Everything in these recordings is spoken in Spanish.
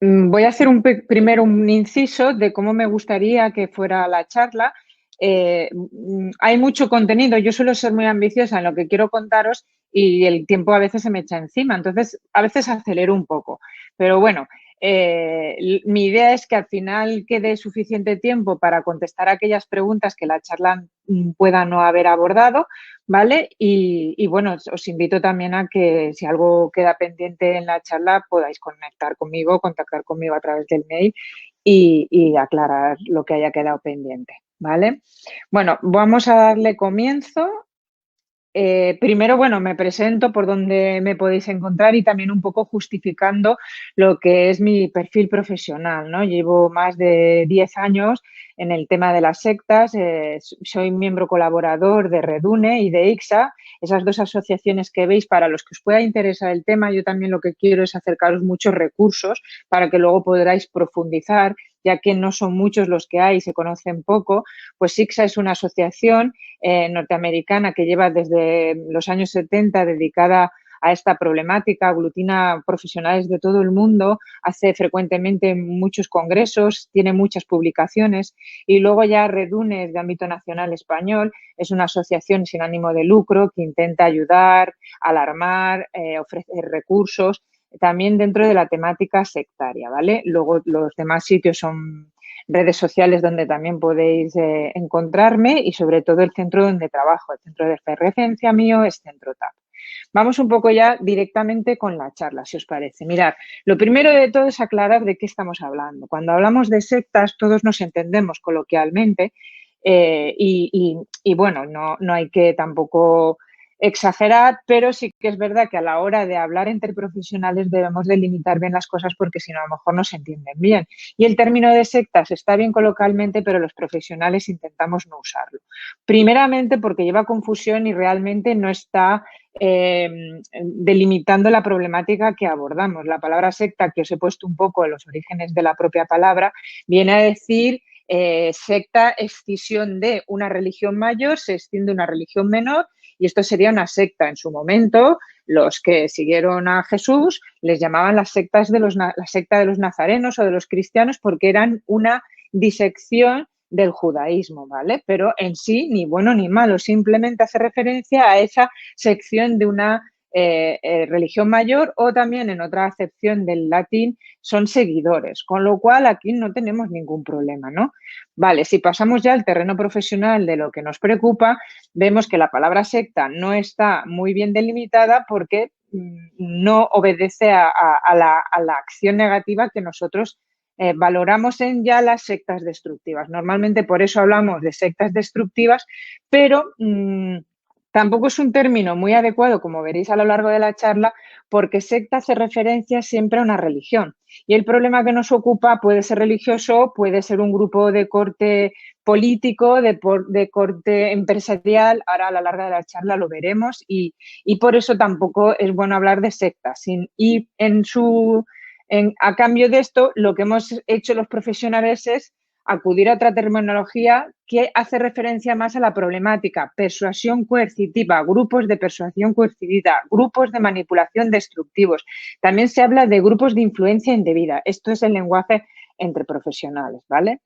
Voy a hacer primero un inciso de cómo me gustaría que fuera la charla. Hay mucho contenido, yo suelo ser muy ambiciosa en lo que quiero contaros y el tiempo a veces se me echa encima, entonces a veces acelero un poco. Pero bueno, mi idea es que al final quede suficiente tiempo para contestar aquellas preguntas que la charla pueda no haber abordado, ¿vale? Y bueno, os invito también a que si algo queda pendiente en la charla podáis conectar conmigo, contactar conmigo a través del mail y aclarar lo que haya quedado pendiente, ¿vale? Bueno, vamos a darle comienzo. Primero, bueno, me presento por donde me podéis encontrar y también un poco justificando lo que es mi perfil profesional, ¿no? Llevo más de 10 años en el tema de las sectas, soy miembro colaborador de Redune y de ICSA, esas dos asociaciones que veis para los que os pueda interesar el tema. Yo también lo que quiero es acercaros muchos recursos para que luego podáis profundizar, ya que no son muchos los que hay, se conocen poco. Pues ICSA es una asociación norteamericana que lleva desde los años 70 dedicada a esta problemática, aglutina profesionales de todo el mundo, hace frecuentemente muchos congresos, tiene muchas publicaciones y luego ya Redunes de ámbito nacional español es una asociación sin ánimo de lucro que intenta ayudar, alarmar, ofrecer recursos también dentro de la temática sectaria, ¿vale? Luego los demás sitios son redes sociales donde también podéis encontrarme y sobre todo el centro donde trabajo, el centro de referencia mío es Centro TAP. Vamos un poco ya directamente con la charla, si os parece. Mirad, lo primero de todo es aclarar de qué estamos hablando. Cuando hablamos de sectas, todos nos entendemos coloquialmente y bueno, no hay que tampoco exagerar, pero sí que es verdad que a la hora de hablar entre profesionales debemos delimitar bien las cosas porque si no a lo mejor no se entienden bien. Y el término de sectas está bien coloquialmente, pero los profesionales intentamos no usarlo. Primeramente porque lleva confusión y realmente no está delimitando la problemática que abordamos. La palabra secta, que os he puesto un poco en los orígenes de la propia palabra, viene a decir secta, escisión de una religión mayor, se extiende una religión menor y esto sería una secta. En su momento, los que siguieron a Jesús les llamaban las sectas de la secta de los nazarenos o de los cristianos porque eran una disección del judaísmo, ¿vale? Pero en sí, ni bueno ni malo, simplemente hace referencia a esa sección de una religión mayor o también en otra acepción del latín son seguidores, con lo cual aquí no tenemos ningún problema, ¿no? Vale, si pasamos ya al terreno profesional de lo que nos preocupa, vemos que la palabra secta no está muy bien delimitada porque no obedece a la acción negativa que nosotros valoramos en ya las sectas destructivas. Normalmente por eso hablamos de sectas destructivas, pero tampoco es un término muy adecuado, como veréis a lo largo de la charla, porque secta hace referencia siempre a una religión. Y el problema que nos ocupa puede ser religioso, puede ser un grupo de corte político, de corte empresarial. Ahora a la larga de la charla lo veremos y por eso tampoco es bueno hablar de sectas. Y a cambio de esto, lo que hemos hecho los profesionales es acudir a otra terminología que hace referencia más a la problemática, persuasión coercitiva, grupos de persuasión coercitiva, grupos de manipulación destructivos. También se habla de grupos de influencia indebida. Esto es el lenguaje entre profesionales, ¿vale?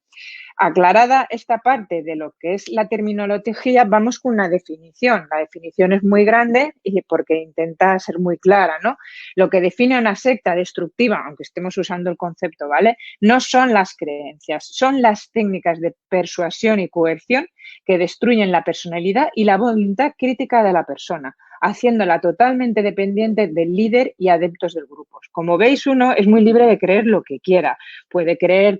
Aclarada esta parte de lo que es la terminología, vamos con una definición. La definición es muy grande y porque intenta ser muy clara, ¿no? Lo que define una secta destructiva, aunque estemos usando el concepto, ¿vale? No son las creencias, son las técnicas de persuasión y coerción que destruyen la personalidad y la voluntad crítica de la persona, haciéndola totalmente dependiente del líder y adeptos del grupo. Como veis, uno es muy libre de creer lo que quiera. Puede creer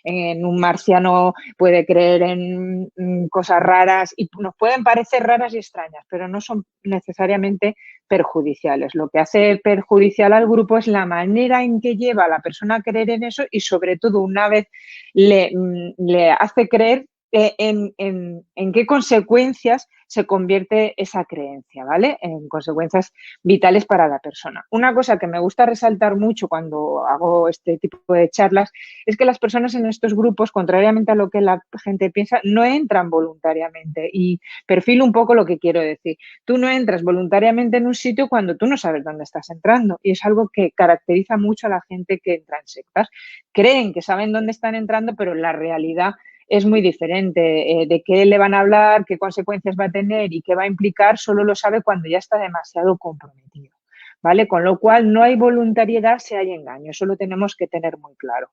en un marciano, puede creer en cosas raras y nos pueden parecer raras y extrañas, pero no son necesariamente perjudiciales. Lo que hace perjudicial al grupo es la manera en que lleva a la persona a creer en eso y sobre todo una vez le hace creer en qué consecuencias se convierte esa creencia, ¿vale? En consecuencias vitales para la persona. Una cosa que me gusta resaltar mucho cuando hago este tipo de charlas es que las personas en estos grupos, contrariamente a lo que la gente piensa, no entran voluntariamente. Y perfilo un poco lo que quiero decir. Tú no entras voluntariamente en un sitio cuando tú no sabes dónde estás entrando. Y es algo que caracteriza mucho a la gente que entra en sectas. Creen que saben dónde están entrando, pero la realidad es muy diferente. De qué le van a hablar, qué consecuencias va a tener y qué va a implicar, solo lo sabe cuando ya está demasiado comprometido, ¿vale? Con lo cual no hay voluntariedad si hay engaño, eso lo tenemos que tener muy claro.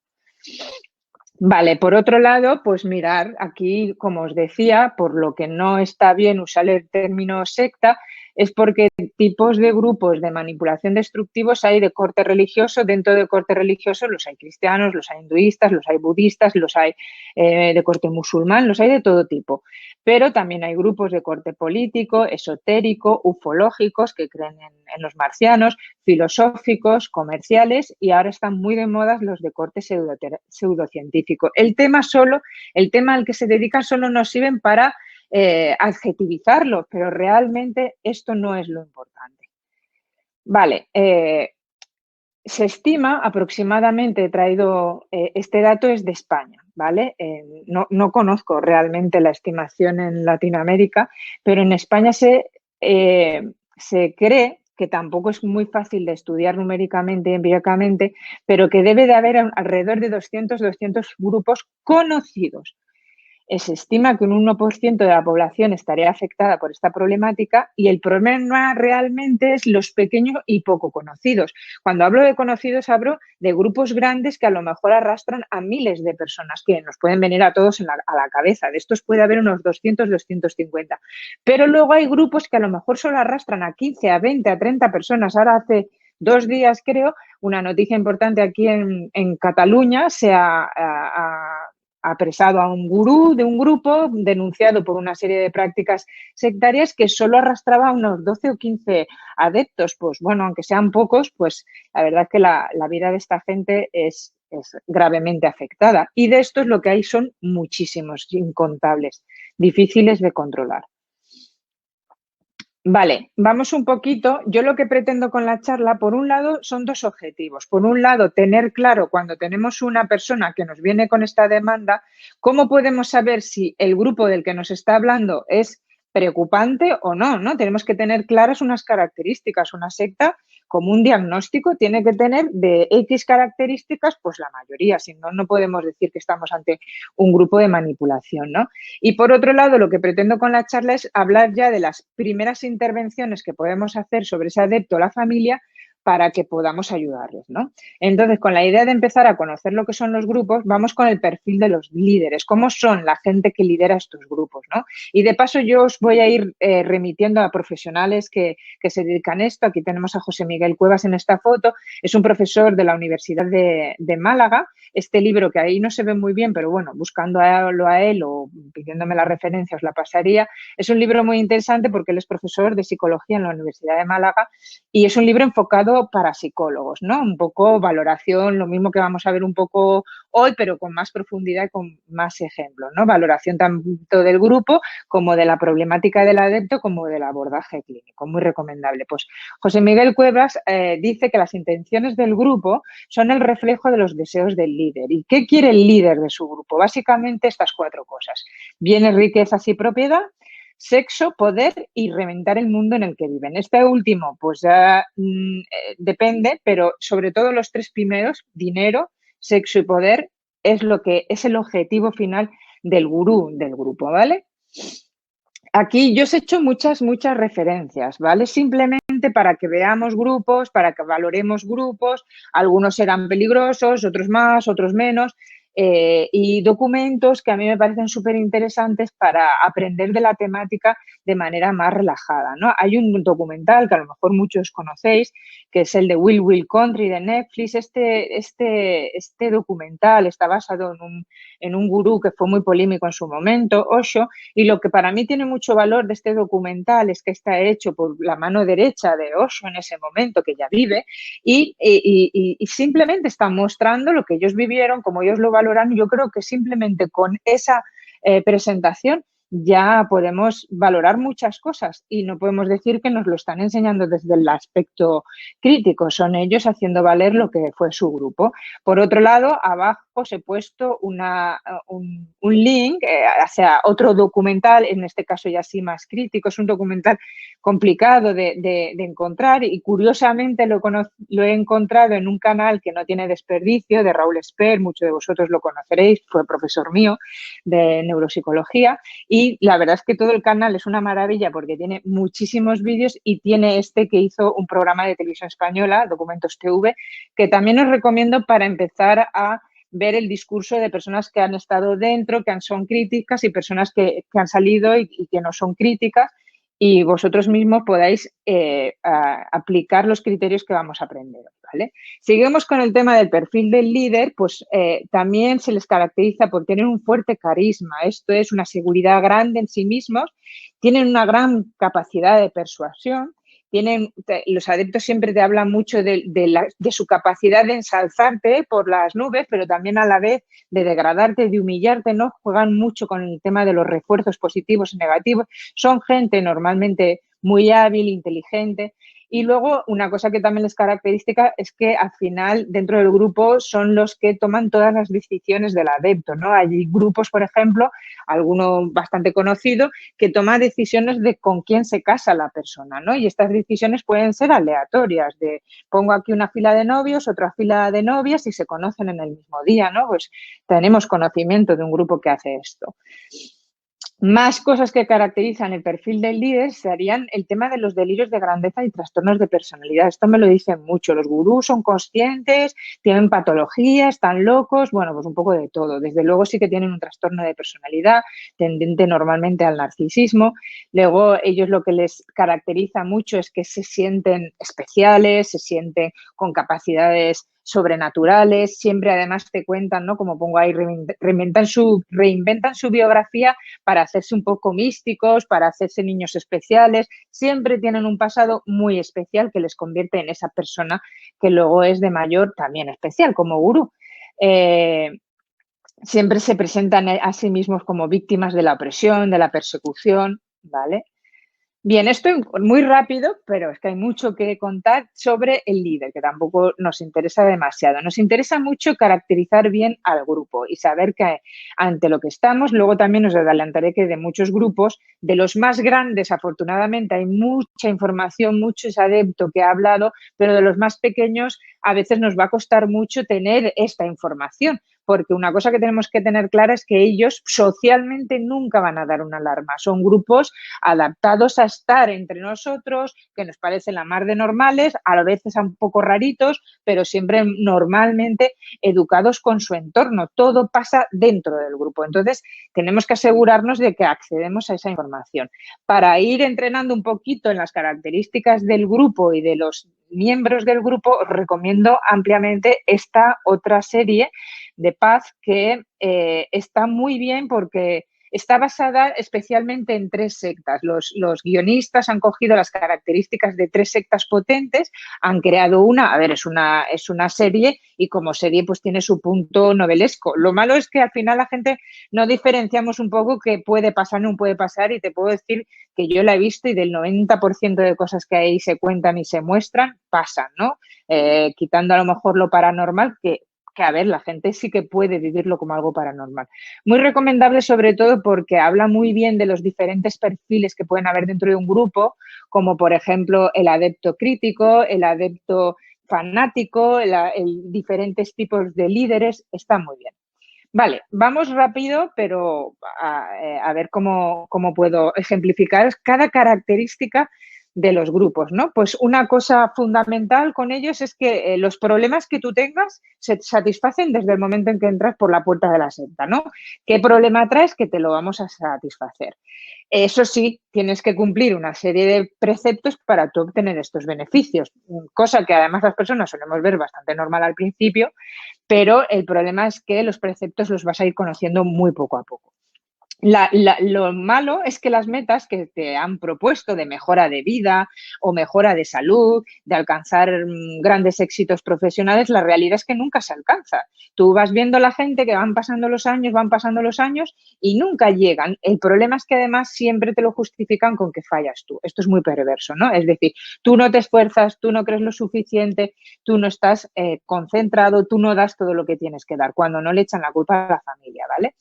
Vale, por otro lado, pues mirar aquí, como os decía, por lo que no está bien usar el término secta, es porque tipos de grupos de manipulación destructivos hay de corte religioso. Dentro de corte religioso los hay cristianos, los hay hinduistas, los hay budistas, los hay de corte musulmán, los hay de todo tipo. Pero también hay grupos de corte político, esotérico, ufológicos, que creen en los marcianos, filosóficos, comerciales, y ahora están muy de moda los de corte pseudocientífico. El tema al que se dedican solo nos sirven para adjetivizarlo, pero realmente esto no es lo importante. Vale, se estima aproximadamente, he traído este dato, es de España, ¿vale? No conozco realmente la estimación en Latinoamérica, pero en España se cree que tampoco es muy fácil de estudiar numéricamente y empíricamente, pero que debe de haber alrededor de 200 grupos conocidos. Se estima que un 1% de la población estaría afectada por esta problemática y el problema realmente es los pequeños y poco conocidos. Cuando hablo de conocidos, hablo de grupos grandes que a lo mejor arrastran a miles de personas, que nos pueden venir a todos a la cabeza. De estos puede haber unos 200, 250. Pero luego hay grupos que a lo mejor solo arrastran a 15, a 20, a 30 personas. Ahora hace 2 días, creo, una noticia importante aquí en Cataluña se ha apresado a un gurú de un grupo denunciado por una serie de prácticas sectarias que solo arrastraba a unos 12 o 15 adeptos. Pues bueno, aunque sean pocos, pues la verdad es que la vida de esta gente es gravemente afectada. Y de estos lo que hay son muchísimos, incontables, difíciles de controlar. Vale, vamos un poquito. Yo lo que pretendo con la charla, por un lado, son dos objetivos. Por un lado, tener claro cuando tenemos una persona que nos viene con esta demanda, cómo podemos saber si el grupo del que nos está hablando es preocupante o no, ¿no? Tenemos que tener claras unas características. Una secta, como un diagnóstico, tiene que tener de X características, pues la mayoría, si no, no podemos decir que estamos ante un grupo de manipulación, ¿no? Y por otro lado, lo que pretendo con la charla es hablar ya de las primeras intervenciones que podemos hacer sobre ese adepto o la familia para que podamos ayudarles, ¿no? Entonces, con la idea de empezar a conocer lo que son los grupos, vamos con el perfil de los líderes, cómo son la gente que lidera estos grupos, ¿no? Y de paso yo os voy a ir remitiendo a profesionales que se dedican a esto. Aquí tenemos a José Miguel Cuevas en esta foto, es un profesor de la Universidad de Málaga. Este libro, que ahí no se ve muy bien, pero bueno, buscándolo a él o pidiéndome la referencia os la pasaría, es un libro muy interesante porque él es profesor de psicología en la Universidad de Málaga y es un libro enfocado para psicólogos, ¿no? Un poco valoración, lo mismo que vamos a ver un poco hoy, pero con más profundidad y con más ejemplos, ¿no? Valoración tanto del grupo como de la problemática del adepto como del abordaje clínico, muy recomendable. Pues José Miguel Cuevas dice que las intenciones del grupo son el reflejo de los deseos del líder. ¿Y qué quiere el líder de su grupo? Básicamente estas 4 cosas: bienes, riquezas y propiedad, sexo, poder y reventar el mundo en el que viven. Este último, pues ya depende, pero sobre todo los 3 primeros, dinero, sexo y poder, es lo que es el objetivo final del gurú del grupo, ¿vale? Aquí yo os he hecho muchas referencias, ¿vale? Simplemente para que veamos grupos, para que valoremos grupos. Algunos serán peligrosos, otros más, otros menos. Y documentos que a mí me parecen súper interesantes para aprender de la temática de manera más relajada, ¿no? Hay un documental que a lo mejor muchos conocéis, que es el de Will Country de Netflix. Este documental está basado en un gurú que fue muy polémico en su momento, Osho, y lo que para mí tiene mucho valor de este documental es que está hecho por la mano derecha de Osho en ese momento, que ya vive, y simplemente está mostrando lo que ellos vivieron, cómo ellos lo valoran. Yo creo que simplemente con esa presentación, ya podemos valorar muchas cosas y no podemos decir que nos lo están enseñando desde el aspecto crítico, son ellos haciendo valer lo que fue su grupo. Por otro lado, abajo os he puesto un link hacia otro documental, en este caso ya sí más crítico, es un documental complicado de encontrar y curiosamente lo he encontrado en un canal que no tiene desperdicio, de Raúl Esper, muchos de vosotros lo conoceréis, fue profesor mío de neuropsicología. Y la verdad es que todo el canal es una maravilla porque tiene muchísimos vídeos y tiene este que hizo un programa de televisión española, Documentos TV, que también os recomiendo para empezar a ver el discurso de personas que han estado dentro, que son críticas y personas que han salido y que no son críticas y vosotros mismos podáis aplicar los criterios que vamos a aprender, ¿vale? Seguimos con el tema del perfil del líder, pues también se les caracteriza por tener un fuerte carisma, esto es una seguridad grande en sí mismos, tienen una gran capacidad de persuasión, los adeptos siempre te hablan mucho de su capacidad de ensalzarte por las nubes, pero también a la vez de degradarte, de humillarte, ¿no? Juegan mucho con el tema de los refuerzos positivos y negativos. Son gente normalmente muy hábil, inteligente. Y luego una cosa que también es característica es que al final dentro del grupo son los que toman todas las decisiones del adepto, ¿no? Hay grupos, por ejemplo, alguno bastante conocido, que toma decisiones de con quién se casa la persona, ¿no? Y estas decisiones pueden ser aleatorias, de pongo aquí una fila de novios, otra fila de novias y se conocen en el mismo día, ¿no? Pues tenemos conocimiento de un grupo que hace esto. Más cosas que caracterizan el perfil del líder serían el tema de los delirios de grandeza y trastornos de personalidad. Esto me lo dicen mucho. Los gurús son conscientes, tienen patologías, están locos, bueno, pues un poco de todo. Desde luego sí que tienen un trastorno de personalidad tendente normalmente al narcisismo. Luego ellos lo que les caracteriza mucho es que se sienten especiales, se sienten con capacidades sobrenaturales, siempre además te cuentan, ¿no? Como pongo ahí, reinventan su biografía para hacerse un poco místicos, para hacerse niños especiales, siempre tienen un pasado muy especial que les convierte en esa persona que luego es de mayor también especial, como gurú. Siempre se presentan a sí mismos como víctimas de la opresión, de la persecución, ¿vale? Bien, esto muy rápido, pero es que hay mucho que contar sobre el líder, que tampoco nos interesa demasiado. Nos interesa mucho caracterizar bien al grupo y saber que ante lo que estamos, luego también os adelantaré que de muchos grupos, de los más grandes, afortunadamente, hay mucha información, mucho adepto que ha hablado, pero de los más pequeños a veces nos va a costar mucho tener esta información, porque una cosa que tenemos que tener clara es que ellos socialmente nunca van a dar una alarma. Son grupos adaptados a estar entre nosotros, que nos parecen la mar de normales, a veces un poco raritos, pero siempre normalmente educados con su entorno. Todo pasa dentro del grupo. Entonces, tenemos que asegurarnos de que accedemos a esa información. Para ir entrenando un poquito en las características del grupo y de los miembros del grupo, os recomiendo ampliamente esta otra serie de Paz que está muy bien porque está basada especialmente en 3 sectas. Los guionistas han cogido las características de 3 sectas potentes, han creado una, a ver, es una serie y como serie pues tiene su punto novelesco. Lo malo es que al final la gente no diferenciamos un poco qué puede pasar, no puede pasar y te puedo decir que yo la he visto y del 90% de cosas que ahí se cuentan y se muestran pasan, ¿no? Quitando a lo mejor lo paranormal que a ver, la gente sí que puede vivirlo como algo paranormal. Muy recomendable sobre todo porque habla muy bien de los diferentes perfiles que pueden haber dentro de un grupo, como por ejemplo el adepto crítico, el adepto fanático, el diferentes tipos de líderes, está muy bien. Vale, vamos rápido, pero a ver cómo puedo ejemplificar cada característica de los grupos, ¿no? Pues una cosa fundamental con ellos es que los problemas que tú tengas se satisfacen desde el momento en que entras por la puerta de la secta, ¿no? ¿Qué problema traes? Que te lo vamos a satisfacer. Eso sí, tienes que cumplir una serie de preceptos para tú obtener estos beneficios, cosa que además las personas solemos ver bastante normal al principio, pero el problema es que los preceptos los vas a ir conociendo muy poco a poco. Lo malo es que las metas que te han propuesto de mejora de vida o mejora de salud, de alcanzar grandes éxitos profesionales, la realidad es que nunca se alcanza. Tú vas viendo la gente que van pasando los años y nunca llegan. El problema es que además siempre te lo justifican con que fallas tú. Esto es muy perverso, ¿no? Es decir, tú no te esfuerzas, tú no crees lo suficiente, tú no estás concentrado, tú no das todo lo que tienes que dar, cuando no le echan la culpa a la familia, ¿vale?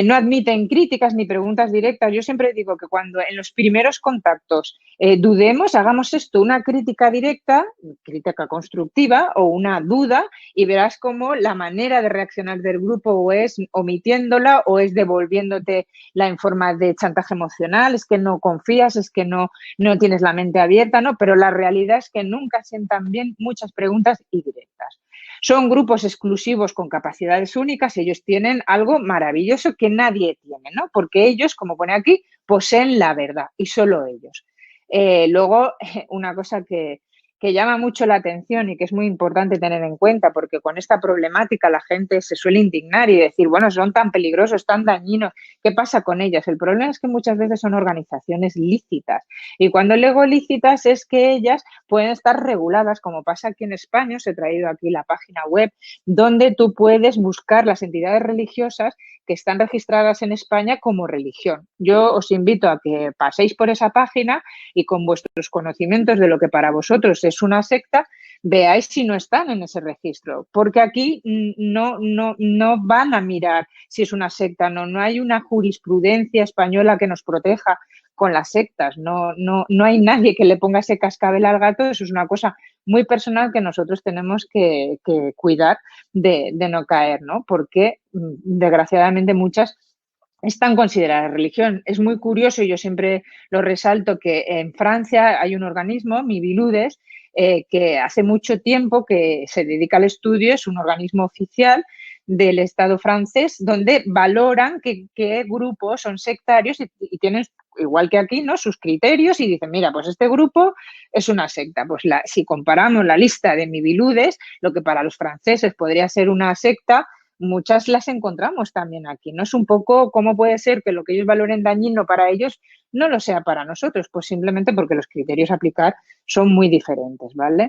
No admiten críticas ni preguntas directas. Yo siempre digo que cuando en los primeros contactos dudemos, hagamos esto, una crítica directa, crítica constructiva o una duda y verás cómo la manera de reaccionar del grupo o es omitiéndola o es devolviéndote la en forma de chantaje emocional, es que no confías, es que no tienes la mente abierta, ¿no? Pero la realidad es que nunca sientan bien muchas preguntas y directas. Son grupos exclusivos con capacidades únicas, ellos tienen algo maravilloso que nadie tiene, ¿no? Porque ellos, como pone aquí, poseen la verdad y solo ellos. Luego, una cosa que llama mucho la atención y que es muy importante tener en cuenta, porque con esta problemática la gente se suele indignar y decir, bueno, son tan peligrosos, tan dañinos, ¿qué pasa con ellas? El problema es que muchas veces son organizaciones lícitas y cuando digo lícitas es que ellas pueden estar reguladas, como pasa aquí en España, os he traído aquí la página web, donde tú puedes buscar las entidades religiosas que están registradas en España como religión. Yo os invito a que paséis por esa página y con vuestros conocimientos de lo que para vosotros es una secta, veáis si no están en ese registro, porque aquí no van a mirar si es una secta, no hay una jurisprudencia española que nos proteja con las sectas, no hay nadie que le ponga ese cascabel al gato, eso es una cosa muy personal que nosotros tenemos que cuidar de no caer, ¿no? Porque desgraciadamente muchas están consideradas religión. Es muy curioso y yo siempre lo resalto que en Francia hay un organismo, Miviludes, que hace mucho tiempo que se dedica al estudio, es un organismo oficial del Estado francés, donde valoran qué grupos son sectarios y tienen, igual que aquí, ¿no?, sus criterios y dicen, mira, pues este grupo es una secta. Pues si comparamos la lista de Miviludes, lo que para los franceses podría ser una secta, muchas las encontramos también aquí, ¿no? Es un poco cómo puede ser que lo que ellos valoren dañino para ellos no lo sea para nosotros, pues simplemente porque los criterios a aplicar son muy diferentes, ¿vale?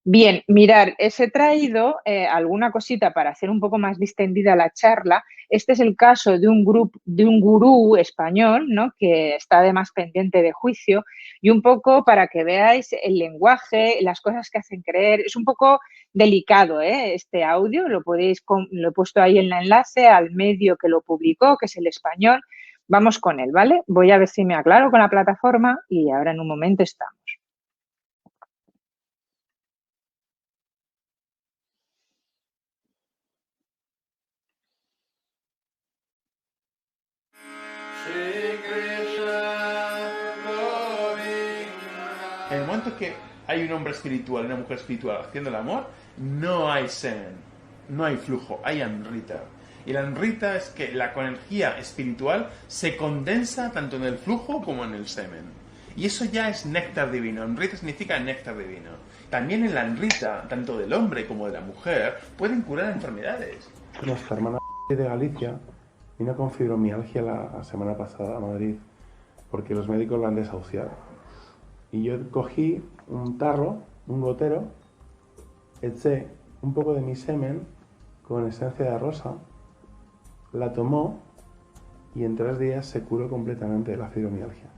Bien, mirar, he traído alguna cosita para hacer un poco más distendida la charla. Este es el caso de un grupo, de un gurú español, ¿no?, que está además pendiente de juicio y un poco para que veáis el lenguaje, las cosas que hacen creer. Es un poco delicado, este audio, lo he puesto ahí en el enlace al medio que lo publicó, que es El Español. Vamos con él, ¿vale? Voy a ver si me aclaro con la plataforma y ahora en un momento estamos. En el momento que hay un hombre espiritual y una mujer espiritual haciendo el amor, no hay semen, no hay flujo, hay amrita. Y la amrita es que la energía espiritual se condensa tanto en el flujo como en el semen. Y eso ya es néctar divino. Amrita significa néctar divino. También en la amrita, tanto del hombre como de la mujer, pueden curar enfermedades. Nuestra hermana de Galicia vino con fibromialgia la semana pasada a Madrid porque los médicos la han desahuciado. Y yo cogí un tarro, un gotero, eché un poco de mi semen con esencia de rosa, la tomó y en 3 días se curó completamente de la fibromialgia.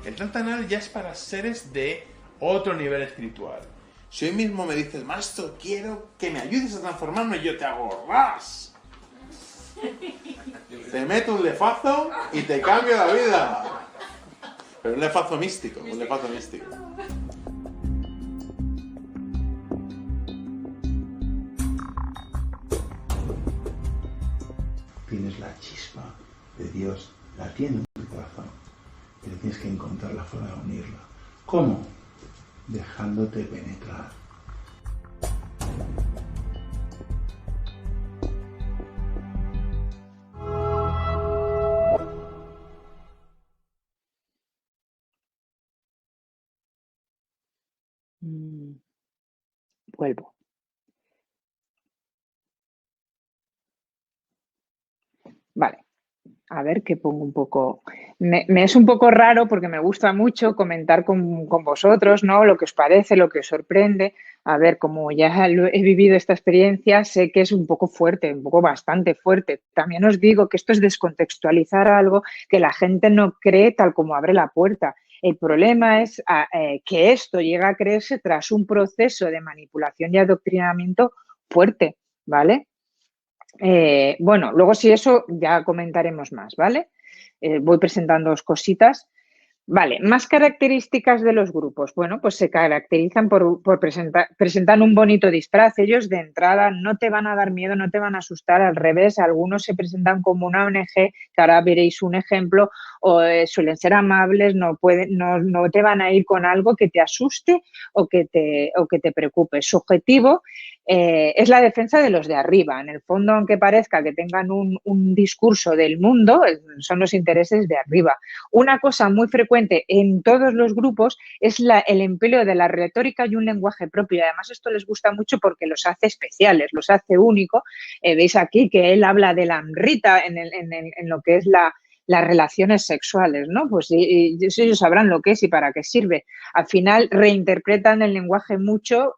El Tantanal ya es para seres de otro nivel espiritual. Si hoy mismo me dices, maestro, quiero que me ayudes a transformarme, yo te hago ras. Te meto un lefazo y te cambio la vida. Pero un lefazo místico, un lefazo místico. Tienes la chispa de Dios, la tienes en tu corazón, pero tienes que encontrar la forma de unirla. ¿Cómo? Dejándote penetrar. Vuelvo. Vale. A ver, que pongo un poco... Me es un poco raro porque me gusta mucho comentar con vosotros, ¿no? Lo que os parece, lo que os sorprende. A ver, como ya he vivido esta experiencia, sé que es un poco fuerte, un poco bastante fuerte. También os digo que esto es descontextualizar algo que la gente no cree tal como abre la puerta. El problema es que esto llega a creerse tras un proceso de manipulación y adoctrinamiento fuerte, ¿vale? Bueno, luego si eso ya comentaremos más, ¿vale? Voy presentando cositas. Vale, más características de los grupos. Bueno, pues se caracterizan por presentar un bonito disfraz. Ellos de entrada no te van a dar miedo, no te van a asustar, al revés, algunos se presentan como una ONG, que ahora veréis un ejemplo, o suelen ser amables, no te van a ir con algo que te asuste o que te preocupe. Su objetivo es la defensa de los de arriba. En el fondo, aunque parezca que tengan un discurso del mundo, son los intereses de arriba. Una cosa muy frecuente en todos los grupos es el empleo de la retórica y un lenguaje propio. Además, esto les gusta mucho porque los hace especiales, los hace únicos. Veis aquí que él habla de la amrita en lo que es las relaciones sexuales, ¿no? Pues ellos sabrán lo que es y para qué sirve. Al final reinterpretan el lenguaje mucho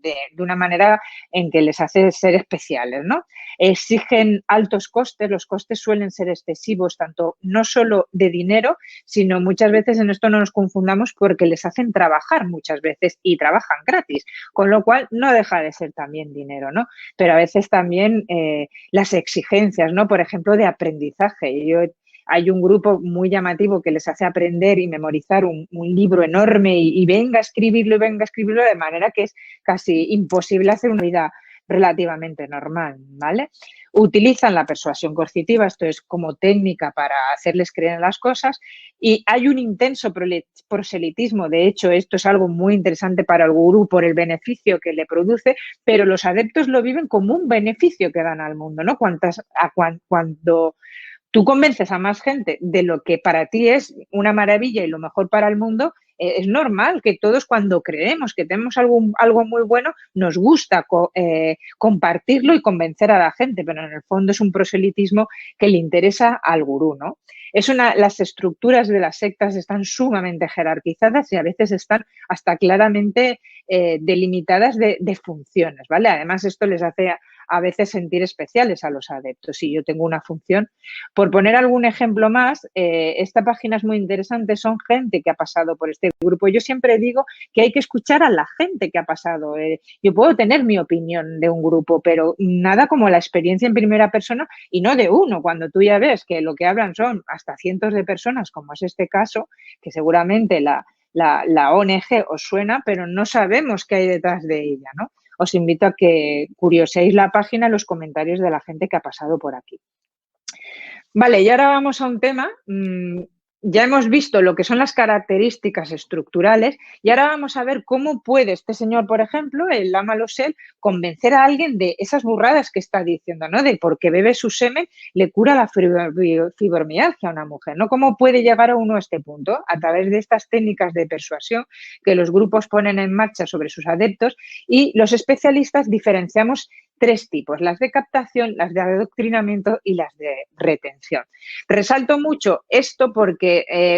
de una manera en que les hace ser especiales, ¿no? Exigen altos costes, los costes suelen ser excesivos, tanto no solo de dinero, sino muchas veces en esto no nos confundamos porque les hacen trabajar muchas veces y trabajan gratis, con lo cual no deja de ser también dinero, ¿no? Pero a veces también las exigencias, ¿no? Por ejemplo, de aprendizaje. Hay un grupo muy llamativo que les hace aprender y memorizar un libro enorme y venga a escribirlo de manera que es casi imposible hacer una vida relativamente normal, ¿vale? Utilizan la persuasión coercitiva, esto es como técnica para hacerles creer en las cosas, y hay un intenso proselitismo. De hecho, esto es algo muy interesante para el gurú por el beneficio que le produce, pero los adeptos lo viven como un beneficio que dan al mundo, ¿no? Cuando tú convences a más gente de lo que para ti es una maravilla y lo mejor para el mundo, es normal que todos cuando creemos que tenemos algo muy bueno, nos gusta compartirlo y convencer a la gente, pero en el fondo es un proselitismo que le interesa al gurú, ¿no? Las estructuras de las sectas están sumamente jerarquizadas y a veces están hasta claramente delimitadas de funciones, ¿vale? Además, esto les hace a veces sentir especiales a los adeptos. Si yo tengo una función, por poner algún ejemplo más, esta página es muy interesante, son gente que ha pasado por este grupo. Yo siempre digo que hay que escuchar a la gente que ha pasado. Yo puedo tener mi opinión de un grupo, pero nada como la experiencia en primera persona y no de uno. Cuando tú ya ves que lo que hablan son hasta cientos de personas, como es este caso, que seguramente la ONG os suena, pero no sabemos qué hay detrás de ella, ¿no? Os invito a que curioséis la página en los comentarios de la gente que ha pasado por aquí. Vale, y ahora vamos a un tema. Ya hemos visto lo que son las características estructurales y ahora vamos a ver cómo puede este señor, por ejemplo, el Lama Losel, convencer a alguien de esas burradas que está diciendo, ¿no? De porque bebe su semen le cura la fibromialgia a una mujer, ¿no? ¿Cómo puede llegar a uno a este punto? A través de estas técnicas de persuasión que los grupos ponen en marcha sobre sus adeptos, y los especialistas diferenciamos tres tipos: las de captación, las de adoctrinamiento y las de retención. Resalto mucho esto porque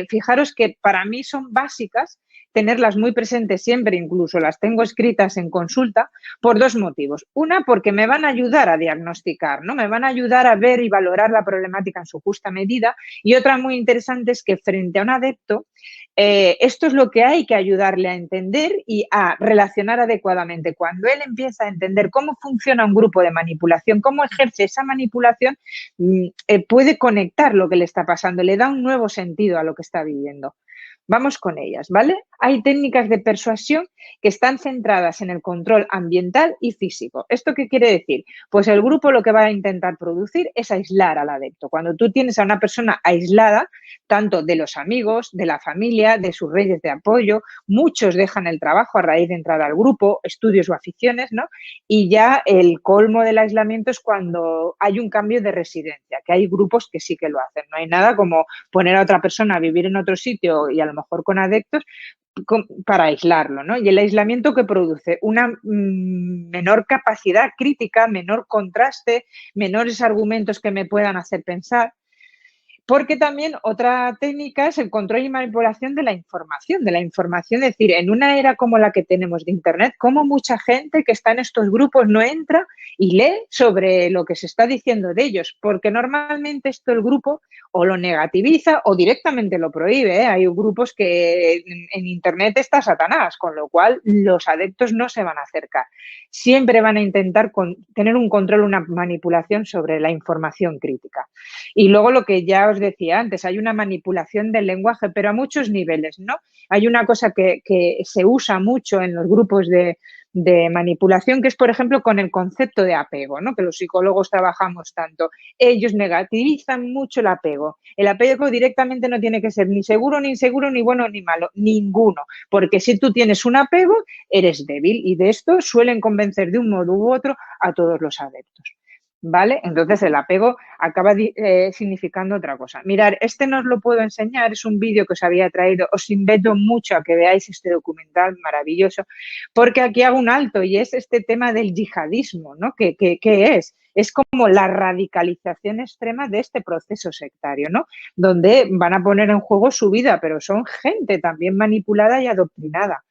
fijaros que para mí son básicas tenerlas muy presentes siempre, incluso las tengo escritas en consulta, por dos motivos. Una, porque me van a ayudar a diagnosticar, ¿no? Me van a ayudar a ver y valorar la problemática en su justa medida. Y otra muy interesante es que frente a un adepto, esto es lo que hay que ayudarle a entender y a relacionar adecuadamente. Cuando él empieza a entender cómo funciona un grupo de manipulación, cómo ejerce esa manipulación, puede conectar lo que le está pasando, le da un nuevo sentido a lo que está viviendo. Vamos con ellas, ¿vale? Hay técnicas de persuasión que están centradas en el control ambiental y físico. ¿Esto qué quiere decir? Pues el grupo lo que va a intentar producir es aislar al adepto. Cuando tú tienes a una persona aislada, tanto de los amigos, de la familia, de sus redes de apoyo, muchos dejan el trabajo a raíz de entrar al grupo, estudios o aficiones, ¿no? Y ya el colmo del aislamiento es cuando hay un cambio de residencia, que hay grupos que sí que lo hacen. No hay nada como poner a otra persona a vivir en otro sitio y a lo mejor con adeptos, para aislarlo, ¿no? Y el aislamiento que produce una menor capacidad crítica, menor contraste, menores argumentos que me puedan hacer pensar. Porque también otra técnica es el control y manipulación de la información, es decir, en una era como la que tenemos de Internet, cómo mucha gente que está en estos grupos no entra y lee sobre lo que se está diciendo de ellos, porque normalmente esto el grupo o lo negativiza o directamente lo prohíbe, ¿eh? Hay grupos que en Internet está Satanás, con lo cual los adeptos no se van a acercar. Siempre van a intentar tener un control, una manipulación sobre la información crítica. Y luego lo que ya os decía antes, hay una manipulación del lenguaje, pero a muchos niveles, ¿no? Hay una cosa que se usa mucho en los grupos de manipulación, que es, por ejemplo, con el concepto de apego, ¿no? Que los psicólogos trabajamos tanto. Ellos negativizan mucho el apego. El apego directamente no tiene que ser ni seguro, ni inseguro, ni bueno, ni malo, ninguno. Porque si tú tienes un apego, eres débil. Y de esto suelen convencer de un modo u otro a todos los adeptos. ¿Vale? Entonces el apego acaba significando otra cosa. Mirad, este no os lo puedo enseñar, es un vídeo que os había traído, os invito mucho a que veáis este documental maravilloso, porque aquí hago un alto y es este tema del yihadismo, ¿no? ¿Qué es? Es como la radicalización extrema de este proceso sectario, ¿no? Donde van a poner en juego su vida, pero son gente también manipulada y adoctrinada.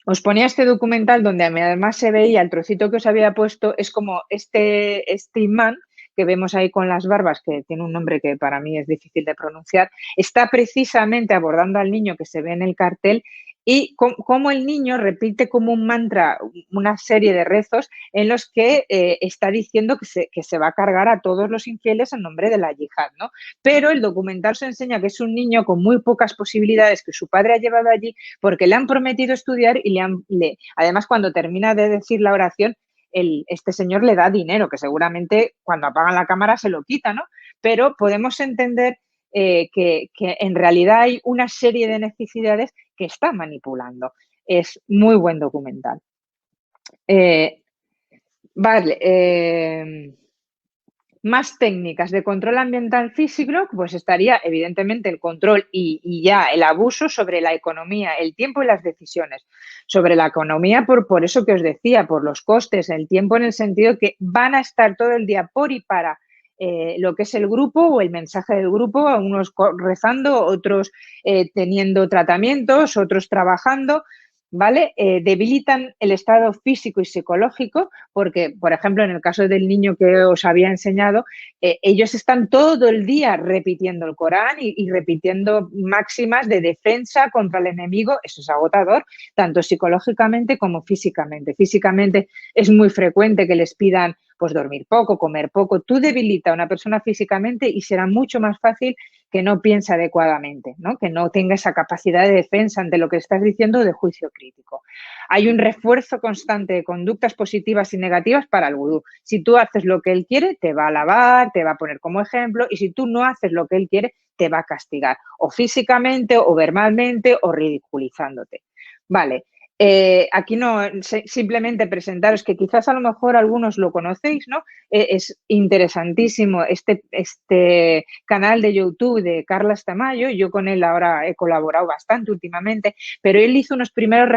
Os ponía este documental donde además se veía el trocito que os había puesto, es como este imán que vemos ahí con las barbas, que tiene un nombre que para mí es difícil de pronunciar, está precisamente abordando al niño que se ve en el cartel y cómo el niño repite como un mantra una serie de rezos en los que está diciendo que se va a cargar a todos los infieles en nombre de la yihad, ¿no? Pero el documental se enseña que es un niño con muy pocas posibilidades que su padre ha llevado allí porque le han prometido estudiar y además cuando termina de decir la oración, este señor le da dinero, que seguramente cuando apagan la cámara se lo quita, ¿no? Pero podemos entender que en realidad hay una serie de necesidades que está manipulando. Es muy buen documental. Vale. Más técnicas de control ambiental físico, pues estaría evidentemente el control y ya el abuso sobre la economía, el tiempo y las decisiones. Sobre la economía, por eso que os decía, por los costes, el tiempo en el sentido que van a estar todo el día por y para lo que es el grupo o el mensaje del grupo, unos rezando, otros teniendo tratamientos, otros trabajando. ¿Vale? Debilitan el estado físico y psicológico porque, por ejemplo, en el caso del niño que os había enseñado, ellos están todo el día repitiendo el Corán y repitiendo máximas de defensa contra el enemigo. Eso es agotador, tanto psicológicamente como físicamente. Físicamente es muy frecuente que les pidan pues dormir poco, comer poco. Tú debilita a una persona físicamente y será mucho más fácil que no piense adecuadamente, ¿no? Que no tenga esa capacidad de defensa ante lo que estás diciendo de juicio crítico. Hay un refuerzo constante de conductas positivas y negativas para el gurú. Si tú haces lo que él quiere, te va a alabar, te va a poner como ejemplo, y si tú no haces lo que él quiere, te va a castigar, o físicamente, o verbalmente, o ridiculizándote. Vale. Aquí no, simplemente presentaros que quizás a lo mejor algunos lo conocéis, ¿no? Es interesantísimo este canal de YouTube de Carlas Tamayo. Yo con él ahora he colaborado bastante últimamente, pero él hizo unos primeros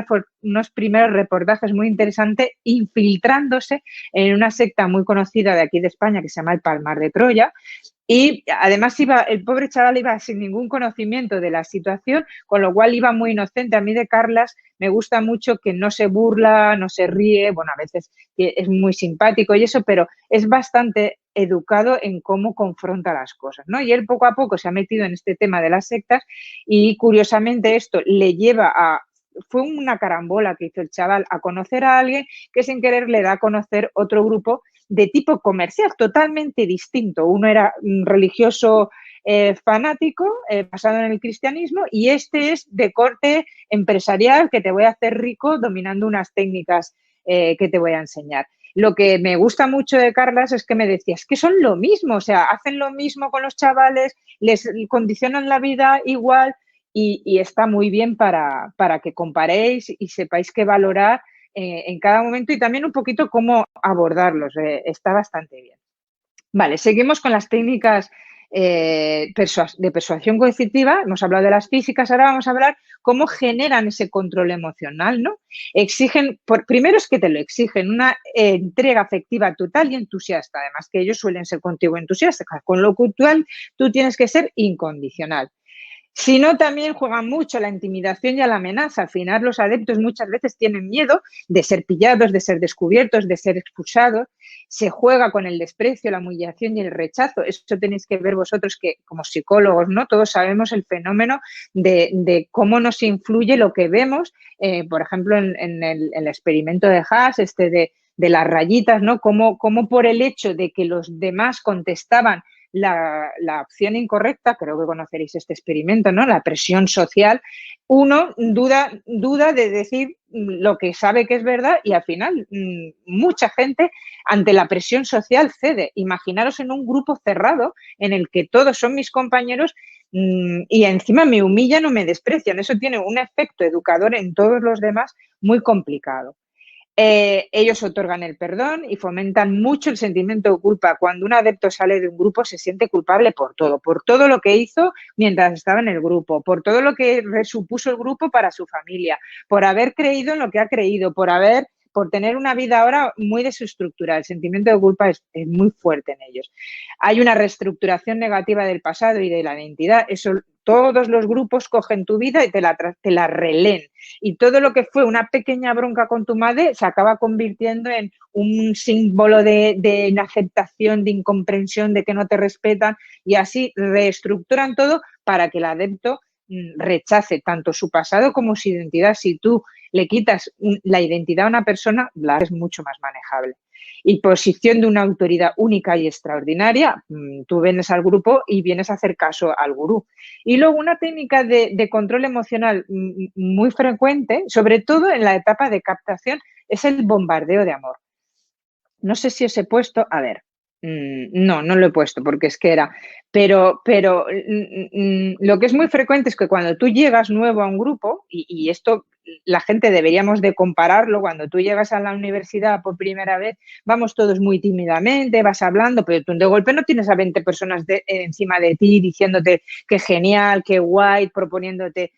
reportajes muy interesantes infiltrándose en una secta muy conocida de aquí de España que se llama el Palmar de Troya. Y además el pobre chaval iba sin ningún conocimiento de la situación, con lo cual iba muy inocente. A mí de Carlas me gusta mucho que no se burla, no se ríe, bueno, a veces es muy simpático y eso, pero es bastante educado en cómo confronta las cosas, ¿no? Y él poco a poco se ha metido en este tema de las sectas y curiosamente esto le lleva a... Fue una carambola que hizo el chaval a conocer a alguien que sin querer le da a conocer otro grupo de tipo comercial, totalmente distinto. Uno era religioso fanático, basado en el cristianismo, y este es de corte empresarial, que te voy a hacer rico dominando unas técnicas que te voy a enseñar. Lo que me gusta mucho de Carlas es que me decías que son lo mismo, o sea, hacen lo mismo con los chavales, les condicionan la vida igual y está muy bien para que comparéis y sepáis qué valorar en cada momento y también un poquito cómo abordarlos. Está bastante bien. Vale, seguimos con las técnicas de persuasión coercitiva, hemos hablado de las físicas, ahora vamos a hablar cómo generan ese control emocional, ¿no? Exigen, primero es que te lo exigen, una entrega afectiva total y entusiasta, además que ellos suelen ser contigo entusiastas, con lo cual tú tienes que ser incondicional. Si no, también juegan mucho la intimidación y a la amenaza. Al final, los adeptos muchas veces tienen miedo de ser pillados, de ser descubiertos, de ser expulsados. Se juega con el desprecio, la humillación y el rechazo. Eso tenéis que ver vosotros que, como psicólogos, ¿no? Todos sabemos el fenómeno de cómo nos influye lo que vemos, por ejemplo, en el experimento de Haas, de las rayitas, ¿no? Cómo por el hecho de que los demás contestaban la opción incorrecta, creo que conoceréis este experimento, ¿no? La presión social, uno duda de decir lo que sabe que es verdad y al final mucha gente ante la presión social cede. Imaginaros en un grupo cerrado en el que todos son mis compañeros y encima me humillan o me desprecian. Eso tiene un efecto educador en todos los demás muy complicado. Ellos otorgan el perdón y fomentan mucho el sentimiento de culpa. Cuando un adepto sale de un grupo se siente culpable por todo lo que hizo mientras estaba en el grupo, por todo lo que supuso el grupo para su familia, por haber creído en lo que ha creído, por tener una vida ahora muy desestructurada. El sentimiento de culpa es muy fuerte en ellos. Hay una reestructuración negativa del pasado y de la identidad. Eso, todos los grupos cogen tu vida y te la releen. Y todo lo que fue una pequeña bronca con tu madre se acaba convirtiendo en un símbolo de inaceptación, de incomprensión, de que no te respetan y así reestructuran todo para que el adepto rechace tanto su pasado como su identidad. Si tú le quitas la identidad a una persona, la es mucho más manejable. Y posición de una autoridad única y extraordinaria, tú vienes al grupo y vienes a hacer caso al gurú. Y luego una técnica de control emocional muy frecuente, sobre todo en la etapa de captación, es el bombardeo de amor. No sé si os he puesto, a ver, no lo he puesto porque es que era, pero lo que es muy frecuente es que cuando tú llegas nuevo a un grupo, y esto la gente deberíamos de compararlo, cuando tú llegas a la universidad por primera vez, vamos todos muy tímidamente, vas hablando, pero tú de golpe no tienes a 20 personas encima de ti diciéndote qué genial, qué guay, proponiéndote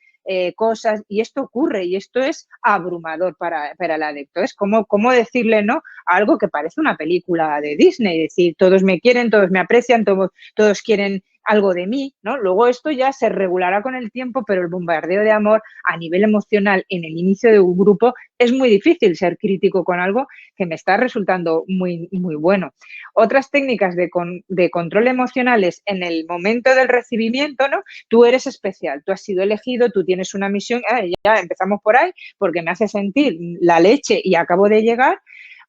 cosas, y esto ocurre y esto es abrumador para el adepto. Es como decirle no a algo que parece una película de Disney, es decir, todos me quieren, todos me aprecian, todos quieren algo de mí, ¿no? Luego esto ya se regulará con el tiempo, pero el bombardeo de amor a nivel emocional en el inicio de un grupo es muy difícil ser crítico con algo que me está resultando muy, muy bueno. Otras técnicas de control emocional es en el momento del recibimiento, ¿no? Tú eres especial, tú has sido elegido, tú tienes una misión, ya empezamos por ahí porque me hace sentir la leche y acabo de llegar.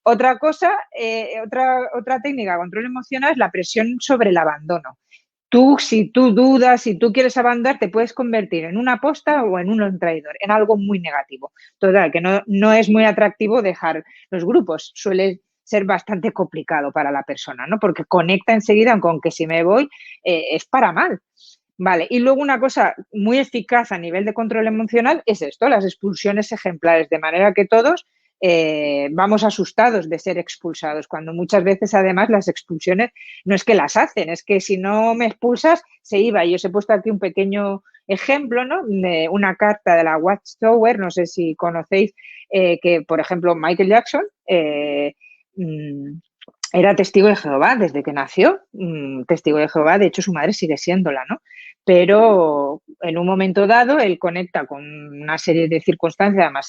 Otra cosa, otra técnica de control emocional es la presión sobre el abandono. Si tú dudas, si tú quieres abandonar, te puedes convertir en una aposta o en un traidor, en algo muy negativo. Total, que no es muy atractivo dejar los grupos. Suele ser bastante complicado para la persona, ¿no? Porque conecta enseguida con que si me voy es para mal. Vale, y luego una cosa muy eficaz a nivel de control emocional es esto, las expulsiones ejemplares, de manera que todos vamos asustados de ser expulsados, cuando muchas veces además las expulsiones no es que las hacen, es que si no me expulsas se iba. Y os he puesto aquí un pequeño ejemplo, ¿no? De una carta de la Watchtower, no sé si conocéis, que por ejemplo Michael Jackson era testigo de Jehová desde que nació, testigo de Jehová, de hecho su madre sigue siéndola, ¿no? Pero en un momento dado él conecta con una serie de circunstancias, además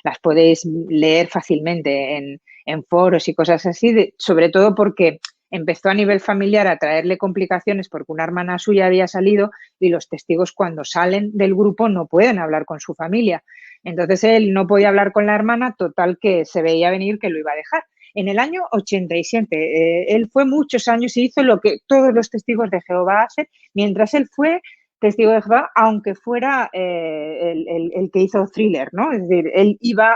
las podéis leer fácilmente en foros y cosas así, sobre todo porque empezó a nivel familiar a traerle complicaciones porque una hermana suya había salido y los testigos cuando salen del grupo no pueden hablar con su familia. Entonces él no podía hablar con la hermana, total que se veía venir que lo iba a dejar. En el año 87, él fue muchos años y hizo lo que todos los testigos de Jehová hacen, mientras él fue testigo de Jehová, aunque fuera el que hizo Thriller, ¿no? Es decir, él iba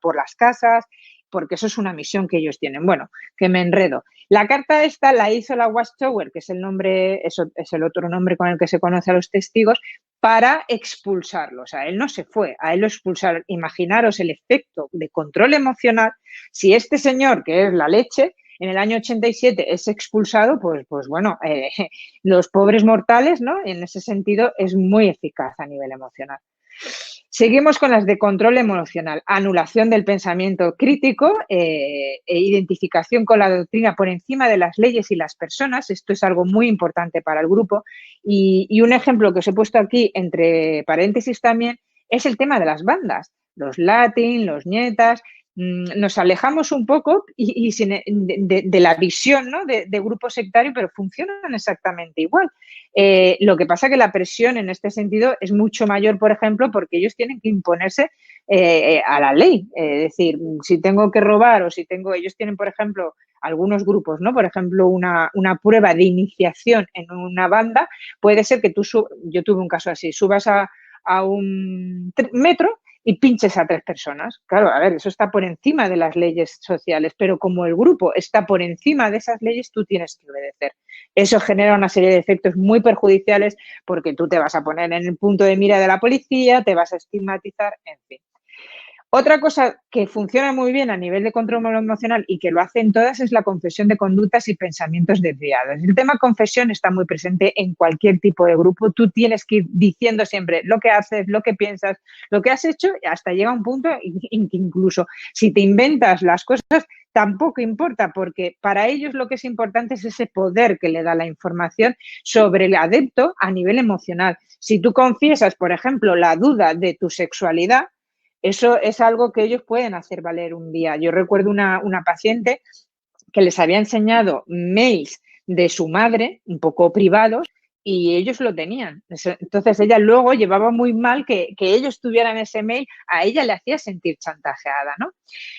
por las casas, porque eso es una misión que ellos tienen. Bueno, que me enredo. La carta esta la hizo la Watchtower, que es el nombre, eso es el otro nombre con el que se conoce a los testigos, para expulsarlos. A él no se fue, a él lo expulsaron. Imaginaros el efecto de control emocional si este señor, que es la leche, en el año 87 es expulsado, pues bueno, los pobres mortales, ¿no? En ese sentido es muy eficaz a nivel emocional. Seguimos con las de control emocional, anulación del pensamiento crítico e identificación con la doctrina por encima de las leyes y las personas. Esto es algo muy importante para el grupo. Y un ejemplo que os he puesto aquí entre paréntesis también es el tema de las bandas, los latín, los nietas. Nos alejamos un poco de la visión, ¿no? de grupo sectario, pero funcionan exactamente igual. Lo que pasa que la presión en este sentido es mucho mayor, por ejemplo, porque ellos tienen que imponerse a la ley. Es decir, si tengo que robar o si ellos tienen, por ejemplo, algunos grupos, ¿no? Por ejemplo, una prueba de iniciación en una banda, puede ser que yo tuve un caso así, subas a un metro y pinches a 3 personas. Claro, a ver, eso está por encima de las leyes sociales, pero como el grupo está por encima de esas leyes, tú tienes que obedecer. Eso genera una serie de efectos muy perjudiciales porque tú te vas a poner en el punto de mira de la policía, te vas a estigmatizar, en fin. Otra cosa que funciona muy bien a nivel de control emocional y que lo hacen todas es la confesión de conductas y pensamientos desviados. El tema confesión está muy presente en cualquier tipo de grupo. Tú tienes que ir diciendo siempre lo que haces, lo que piensas, lo que has hecho, hasta llega un punto en que incluso si te inventas las cosas, tampoco importa, porque para ellos lo que es importante es ese poder que le da la información sobre el adepto a nivel emocional. Si tú confiesas, por ejemplo, la duda de tu sexualidad, eso es algo que ellos pueden hacer valer un día. Yo recuerdo una paciente que les había enseñado mails de su madre, un poco privados, y ellos lo tenían. Entonces ella luego llevaba muy mal que ellos tuvieran ese mail, a ella le hacía sentir chantajeada, ¿no?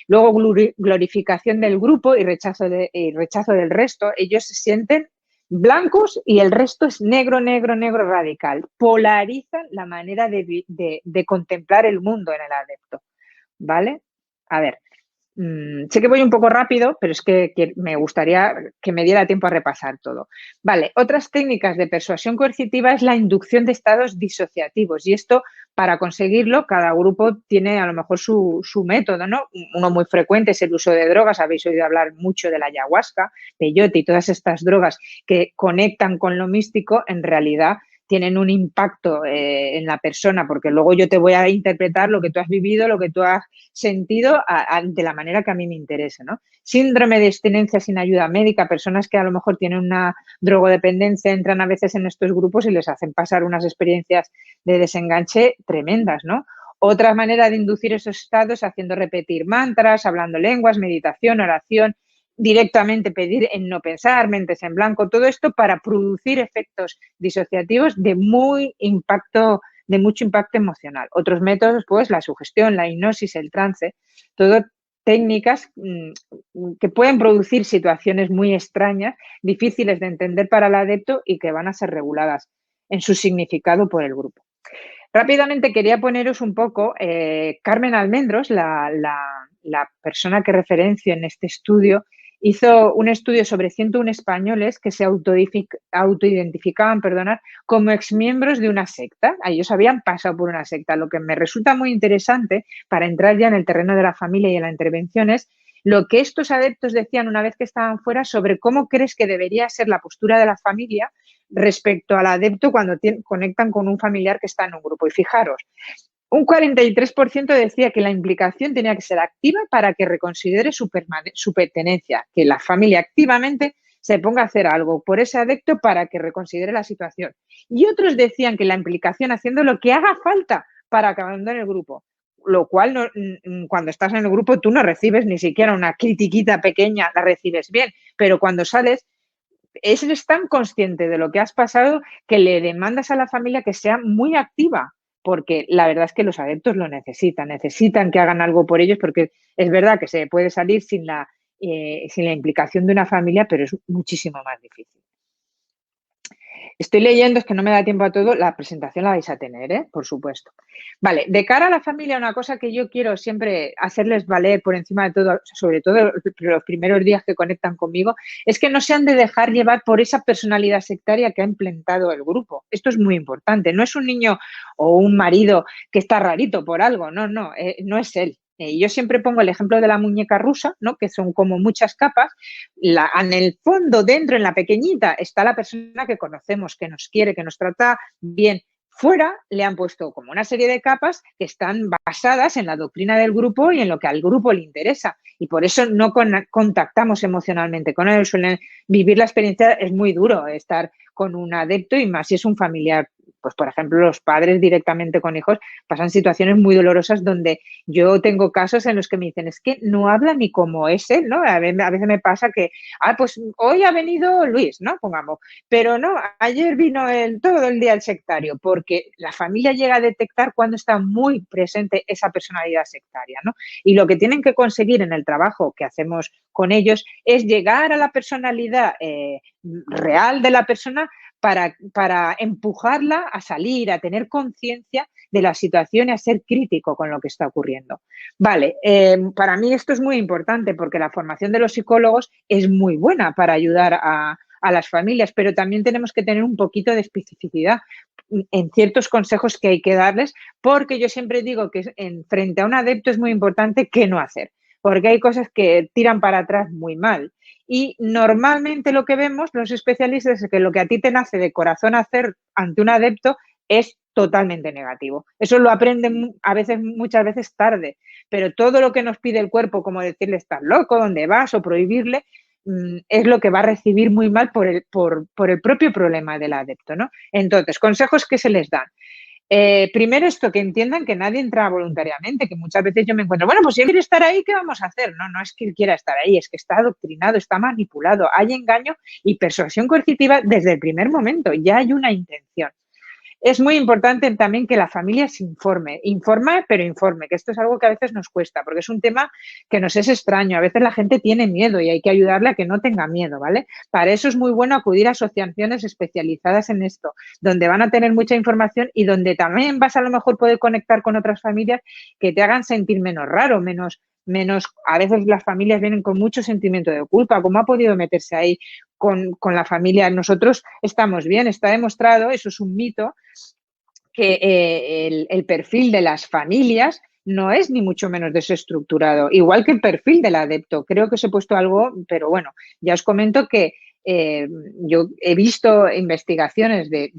Luego glorificación del grupo y rechazo del resto. Ellos se sienten blancos y el resto es negro, negro, negro radical. Polarizan la manera de contemplar el mundo en el adepto, ¿vale? A ver, sé que voy un poco rápido, pero es que me gustaría que me diera tiempo a repasar todo. Vale, otras técnicas de persuasión coercitiva es la inducción de estados disociativos y esto, para conseguirlo, cada grupo tiene a lo mejor su método, ¿no? Uno muy frecuente es el uso de drogas, habéis oído hablar mucho de la ayahuasca, peyote y todas estas drogas que conectan con lo místico, en realidad tienen un impacto en la persona, porque luego yo te voy a interpretar lo que tú has vivido, lo que tú has sentido de la manera que a mí me interese, ¿no? Síndrome de abstinencia sin ayuda médica, personas que a lo mejor tienen una drogodependencia entran a veces en estos grupos y les hacen pasar unas experiencias de desenganche tremendas, ¿no? Otra manera de inducir esos estados haciendo repetir mantras, hablando lenguas, meditación, oración, directamente pedir en no pensar, mentes en blanco, todo esto para producir efectos disociativos de mucho impacto emocional. Otros métodos, pues la sugestión, la hipnosis, el trance, todo técnicas que pueden producir situaciones muy extrañas, difíciles de entender para el adepto y que van a ser reguladas en su significado por el grupo. Rápidamente quería poneros un poco, Carmen Almendros, la persona que referencio en este estudio, hizo un estudio sobre 101 españoles que se autoidentificaban como exmiembros de una secta. Ellos habían pasado por una secta. Lo que me resulta muy interesante para entrar ya en el terreno de la familia y en la intervención es lo que estos adeptos decían una vez que estaban fuera sobre cómo crees que debería ser la postura de la familia respecto al adepto cuando conectan con un familiar que está en un grupo. Y fijaros, un 43% decía que la implicación tenía que ser activa para que reconsidere su pertenencia, que la familia activamente se ponga a hacer algo por ese adepto para que reconsidere la situación. Y otros decían que la implicación haciendo lo que haga falta para que abandone el grupo, lo cual cuando estás en el grupo tú no recibes ni siquiera una critiquita pequeña, la recibes bien, pero cuando sales eres tan consciente de lo que has pasado que le demandas a la familia que sea muy activa, porque la verdad es que los adeptos lo necesitan que hagan algo por ellos, porque es verdad que se puede salir sin la implicación de una familia, pero es muchísimo más difícil. Estoy leyendo, es que no me da tiempo a todo, la presentación la vais a tener, ¿eh? Por supuesto. Vale, de cara a la familia, una cosa que yo quiero siempre hacerles valer por encima de todo, sobre todo los primeros días que conectan conmigo, es que no se han de dejar llevar por esa personalidad sectaria que ha implementado el grupo. Esto es muy importante. No es un niño o un marido que está rarito por algo, no es él. Yo siempre pongo el ejemplo de la muñeca rusa, ¿no? Que son como muchas capas. En el fondo, dentro, en la pequeñita, está la persona que conocemos, que nos quiere, que nos trata bien. Fuera le han puesto como una serie de capas que están basadas en la doctrina del grupo y en lo que al grupo le interesa. Y por eso no contactamos emocionalmente con él. Suelen vivir la experiencia, es muy duro estar con un adepto y más si es un familiar. Pues, por ejemplo, los padres directamente con hijos pasan situaciones muy dolorosas donde yo tengo casos en los que me dicen, es que no habla ni como es él, ¿no? A veces me pasa que, pues hoy ha venido Luis, ¿no? Pongamos, pero no, ayer vino todo el día el sectario, porque la familia llega a detectar cuando está muy presente esa personalidad sectaria, ¿no? Y lo que tienen que conseguir en el trabajo que hacemos con ellos es llegar a la personalidad real de la persona para empujarla a salir, a tener conciencia de la situación y a ser crítico con lo que está ocurriendo. Vale, para mí esto es muy importante porque la formación de los psicólogos es muy buena para ayudar a las familias, pero también tenemos que tener un poquito de especificidad en ciertos consejos que hay que darles, porque yo siempre digo que frente a un adepto es muy importante qué no hacer, porque hay cosas que tiran para atrás muy mal. Y normalmente lo que vemos los especialistas es que lo que a ti te nace de corazón hacer ante un adepto es totalmente negativo. Eso lo aprenden muchas veces tarde, pero todo lo que nos pide el cuerpo, como decirle estás loco, dónde vas o prohibirle, es lo que va a recibir muy mal por el propio problema del adepto, ¿no? Entonces, consejos que se les dan. Primero esto, que entiendan que nadie entra voluntariamente, que muchas veces yo me encuentro, bueno, pues si él quiere estar ahí, ¿qué vamos a hacer? No, no es que él quiera estar ahí, es que está adoctrinado, está manipulado, hay engaño y persuasión coercitiva desde el primer momento, ya hay una intención. Es muy importante también que la familia se informe, pero informe, que esto es algo que a veces nos cuesta, porque es un tema que nos es extraño. A veces la gente tiene miedo y hay que ayudarle a que no tenga miedo, ¿vale? Para eso es muy bueno acudir a asociaciones especializadas en esto, donde van a tener mucha información y donde también vas a lo mejor poder conectar con otras familias que te hagan sentir menos raro, menos, a veces las familias vienen con mucho sentimiento de culpa, ¿cómo ha podido meterse ahí con la familia? Nosotros estamos bien, está demostrado, eso es un mito, que el perfil de las familias no es ni mucho menos desestructurado, igual que el perfil del adepto. Creo que os he puesto algo, pero bueno, ya os comento que yo he visto investigaciones de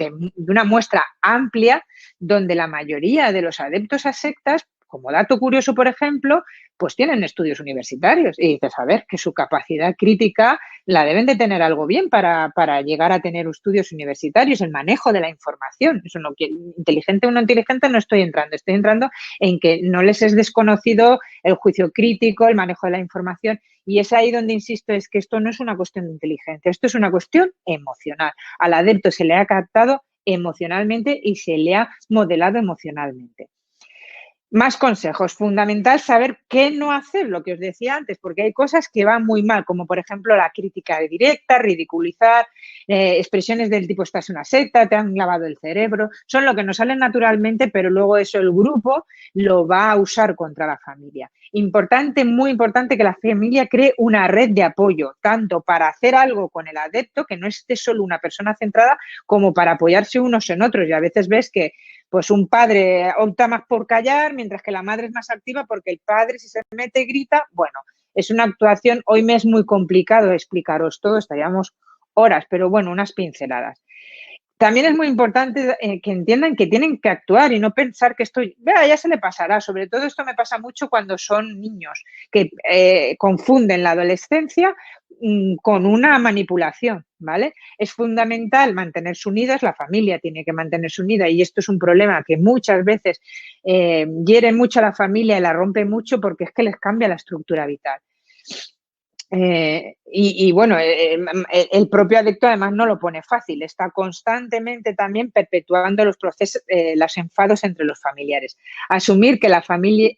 una muestra amplia donde la mayoría de los adeptos a sectas, como dato curioso, por ejemplo, pues tienen estudios universitarios y dices, a ver, que su capacidad crítica la deben de tener algo bien para llegar a tener estudios universitarios, el manejo de la información. Eso no, inteligente o no inteligente no estoy entrando en que no les es desconocido el juicio crítico, el manejo de la información. Y es ahí donde insisto, es que esto no es una cuestión de inteligencia, esto es una cuestión emocional. Al adepto se le ha captado emocionalmente y se le ha modelado emocionalmente. Más consejos. Fundamental saber qué no hacer, lo que os decía antes, porque hay cosas que van muy mal, como por ejemplo la crítica directa, ridiculizar, expresiones del tipo estás en una secta, te han lavado el cerebro, son lo que nos salen naturalmente, pero luego eso el grupo lo va a usar contra la familia. Importante, muy importante que la familia cree una red de apoyo, tanto para hacer algo con el adepto, que no esté solo una persona centrada, como para apoyarse unos en otros. Y a veces ves que pues un padre opta más por callar, mientras que la madre es más activa porque el padre, si se mete, grita. Bueno, es una actuación, hoy me es muy complicado explicaros todo, estaríamos horas, pero bueno, unas pinceladas. También es muy importante que entiendan que tienen que actuar y no pensar que esto ya se le pasará. Sobre todo esto me pasa mucho cuando son niños que confunden la adolescencia con una manipulación, ¿vale? Es fundamental mantenerse unidas, la familia tiene que mantenerse unida y esto es un problema que muchas veces hiere mucho a la familia y la rompe mucho porque es que les cambia la estructura vital. Bueno, el propio adicto además no lo pone fácil, está constantemente también perpetuando los procesos, los enfados entre los familiares. Asumir que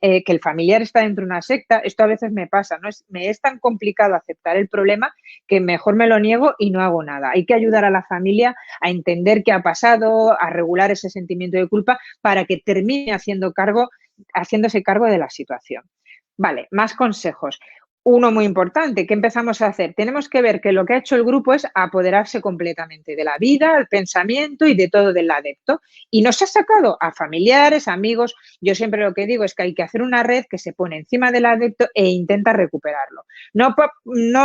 que el familiar está dentro de una secta, esto a veces me pasa, ¿no? Me es tan complicado aceptar el problema que mejor me lo niego y no hago nada. Hay que ayudar a la familia a entender qué ha pasado, a regular ese sentimiento de culpa para que termine haciéndose cargo de la situación. Vale, más consejos. uno muy importante, ¿qué empezamos a hacer? Tenemos que ver que lo que ha hecho el grupo es apoderarse completamente de la vida, el pensamiento y de todo del adepto. Y nos ha sacado a familiares, amigos. Yo siempre lo que digo es que hay que hacer una red que se pone encima del adepto e intenta recuperarlo. No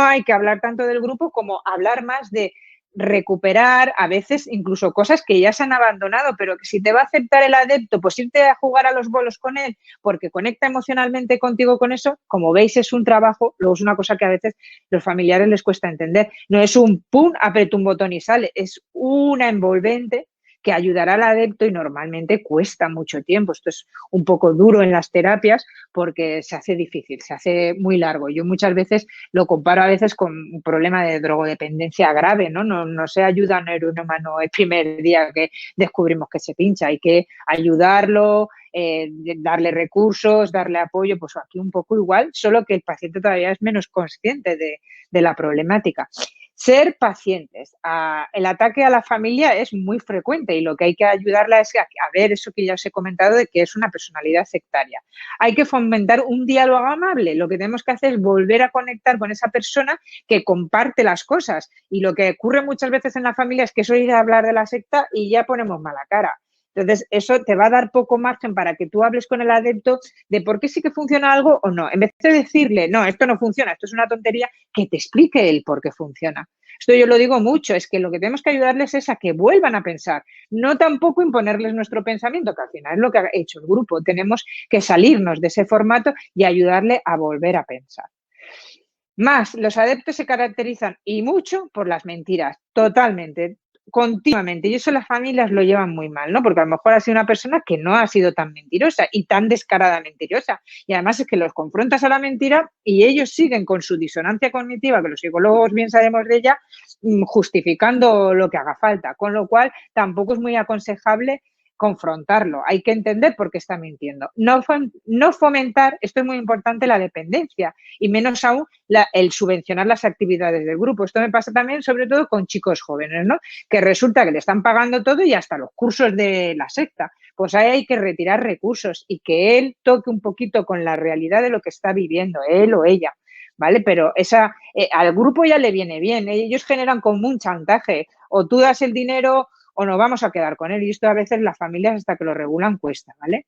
hay que hablar tanto del grupo como hablar más de recuperar a veces incluso cosas que ya se han abandonado, pero que si te va a aceptar el adepto, pues irte a jugar a los bolos con él porque conecta emocionalmente contigo con eso, como veis es un trabajo, luego es una cosa que a veces los familiares les cuesta entender, no es un pum, aprieto un botón y sale, es una envolvente que ayudará al adepto y normalmente cuesta mucho tiempo. Esto es un poco duro en las terapias porque se hace difícil, se hace muy largo. Yo muchas veces lo comparo a veces con un problema de drogodependencia grave, ¿no? No se ayuda a un neurómano el primer día que descubrimos que se pincha, hay que ayudarlo, darle recursos, darle apoyo, pues aquí un poco igual, solo que el paciente todavía es menos consciente de la problemática. Ser pacientes. El ataque a la familia es muy frecuente y lo que hay que ayudarla es a ver eso que ya os he comentado de que es una personalidad sectaria. Hay que fomentar un diálogo amable. Lo que tenemos que hacer es volver a conectar con esa persona que comparte las cosas. Y lo que ocurre muchas veces en la familia es que es oír hablar de la secta y ya ponemos mala cara. Entonces, eso te va a dar poco margen para que tú hables con el adepto de por qué sí que funciona algo o no. En vez de decirle, no, esto no funciona, esto es una tontería, que te explique el por qué funciona. Esto yo lo digo mucho, es que lo que tenemos que ayudarles es a que vuelvan a pensar, no tampoco imponerles nuestro pensamiento, que al final es lo que ha hecho el grupo. Tenemos que salirnos de ese formato y ayudarle a volver a pensar. Más, los adeptos se caracterizan y mucho por las mentiras, totalmente, continuamente. Y eso las familias lo llevan muy mal, ¿no? Porque a lo mejor ha sido una persona que no ha sido tan mentirosa y tan descarada mentirosa. Y además es que los confrontas a la mentira y ellos siguen con su disonancia cognitiva, que los psicólogos bien sabemos de ella, justificando lo que haga falta. Con lo cual, tampoco es muy aconsejable confrontarlo. Hay que entender por qué está mintiendo. No fomentar, esto es muy importante, la dependencia y menos aún el subvencionar las actividades del grupo. Esto me pasa también, sobre todo, con chicos jóvenes, ¿no? Que resulta que le están pagando todo y hasta los cursos de la secta. Pues ahí hay que retirar recursos y que él toque un poquito con la realidad de lo que está viviendo, él o ella. ¿Vale? Pero al grupo ya le viene bien. Ellos generan como un chantaje. O tú das el dinero o nos vamos a quedar con él. Y esto a veces las familias hasta que lo regulan cuesta, ¿vale?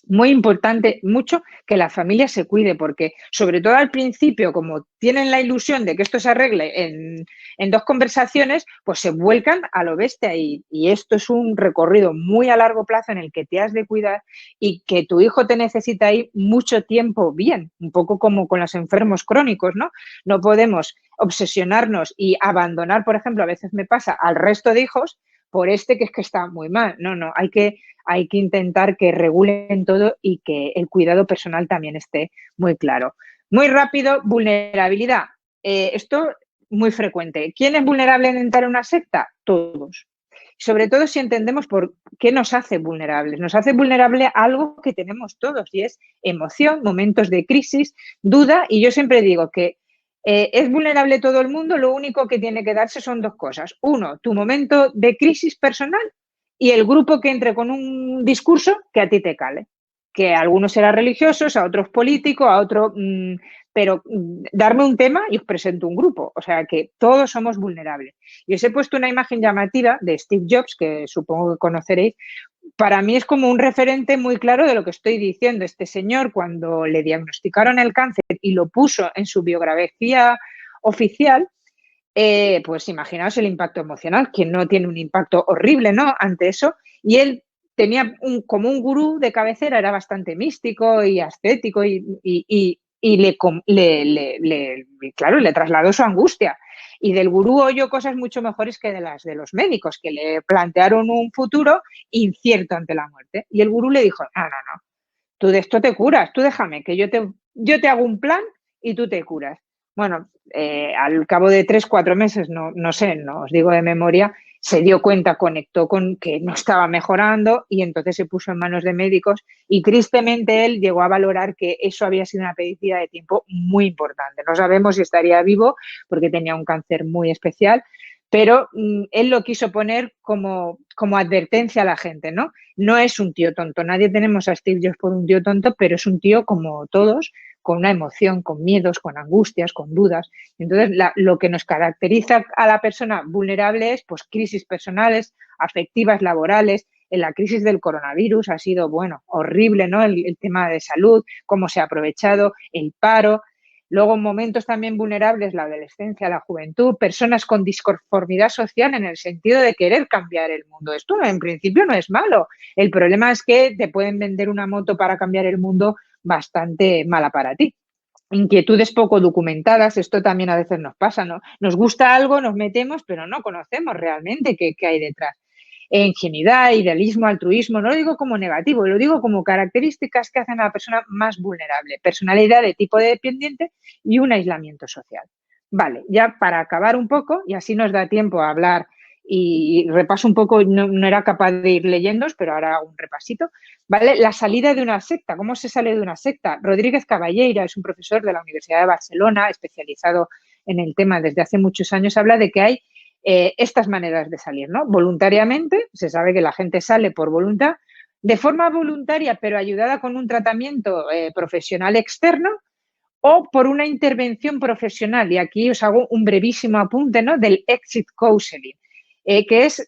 Muy importante, mucho que la familia se cuide, porque sobre todo al principio, como tienen la ilusión de que esto se arregle en 2 conversaciones, pues se vuelcan a lo bestia y esto es un recorrido muy a largo plazo en el que te has de cuidar y que tu hijo te necesita ahí mucho tiempo bien, un poco como con los enfermos crónicos, ¿no? No podemos obsesionarnos y abandonar, por ejemplo, a veces me pasa al resto de hijos por que es que está muy mal. No, hay que intentar que regulen todo y que el cuidado personal también esté muy claro. Muy rápido, vulnerabilidad. Esto muy frecuente. ¿Quién es vulnerable en entrar en una secta? Todos. Sobre todo si entendemos por qué nos hace vulnerables. Nos hace vulnerable a algo que tenemos todos y es emoción, momentos de crisis, duda. Y yo siempre digo que es vulnerable todo el mundo, lo único que tiene que darse son 2 cosas. Uno, tu momento de crisis personal y el grupo que entre con un discurso que a ti te cale. Que a algunos serán religiosos, a otros políticos, a otros... pero darme un tema y os presento un grupo. O sea que todos somos vulnerables. Y os he puesto una imagen llamativa de Steve Jobs, que supongo que conoceréis. Para mí es como un referente muy claro de lo que estoy diciendo. Este señor, cuando le diagnosticaron el cáncer y lo puso en su biografía oficial, pues imaginaos el impacto emocional, que no tiene un impacto horrible, ¿no? Ante eso. Y él tenía como un gurú de cabecera, era bastante místico y ascético y claro, le trasladó su angustia. Y del gurú oyó cosas mucho mejores que de las de los médicos, que le plantearon un futuro incierto ante la muerte. Y el gurú le dijo, no, tú de esto te curas, tú déjame, que yo te hago un plan y tú te curas. Bueno, al cabo de 3, 4 meses, no sé, no os digo de memoria, se dio cuenta, conectó con que no estaba mejorando y entonces se puso en manos de médicos y tristemente él llegó a valorar que eso había sido una pérdida de tiempo muy importante. No sabemos si estaría vivo porque tenía un cáncer muy especial, pero él lo quiso poner como advertencia a la gente, ¿no? No es un tío tonto, nadie tenemos a Steve Jobs por un tío tonto, pero es un tío como todos, con una emoción, con miedos, con angustias, con dudas. Entonces, lo que nos caracteriza a la persona vulnerable es pues crisis personales, afectivas, laborales. En la crisis del coronavirus ha sido, bueno, horrible, ¿no? El tema de salud, cómo se ha aprovechado, el paro. Luego, momentos también vulnerables, la adolescencia, la juventud, personas con disconformidad social en el sentido de querer cambiar el mundo. Esto en principio no es malo. El problema es que te pueden vender una moto para cambiar el mundo bastante mala para ti. Inquietudes poco documentadas, esto también a veces nos pasa, ¿no? Nos gusta algo, nos metemos, pero no conocemos realmente qué hay detrás. Ingenuidad, idealismo, altruismo, no lo digo como negativo, lo digo como características que hacen a la persona más vulnerable, personalidad de tipo dependiente y un aislamiento social. Vale, ya para acabar un poco, y así nos da tiempo a hablar y repaso un poco, no era capaz de ir leyéndos, pero ahora un repasito, ¿vale? La salida de una secta, ¿cómo se sale de una secta? Rodríguez Caballeira es un profesor de la Universidad de Barcelona, especializado en el tema desde hace muchos años, habla de que hay estas maneras de salir, ¿no? Voluntariamente, se sabe que la gente sale por voluntad, de forma voluntaria, pero ayudada con un tratamiento profesional externo, o por una intervención profesional. Y aquí os hago un brevísimo apunte, ¿no? Del exit counseling, que es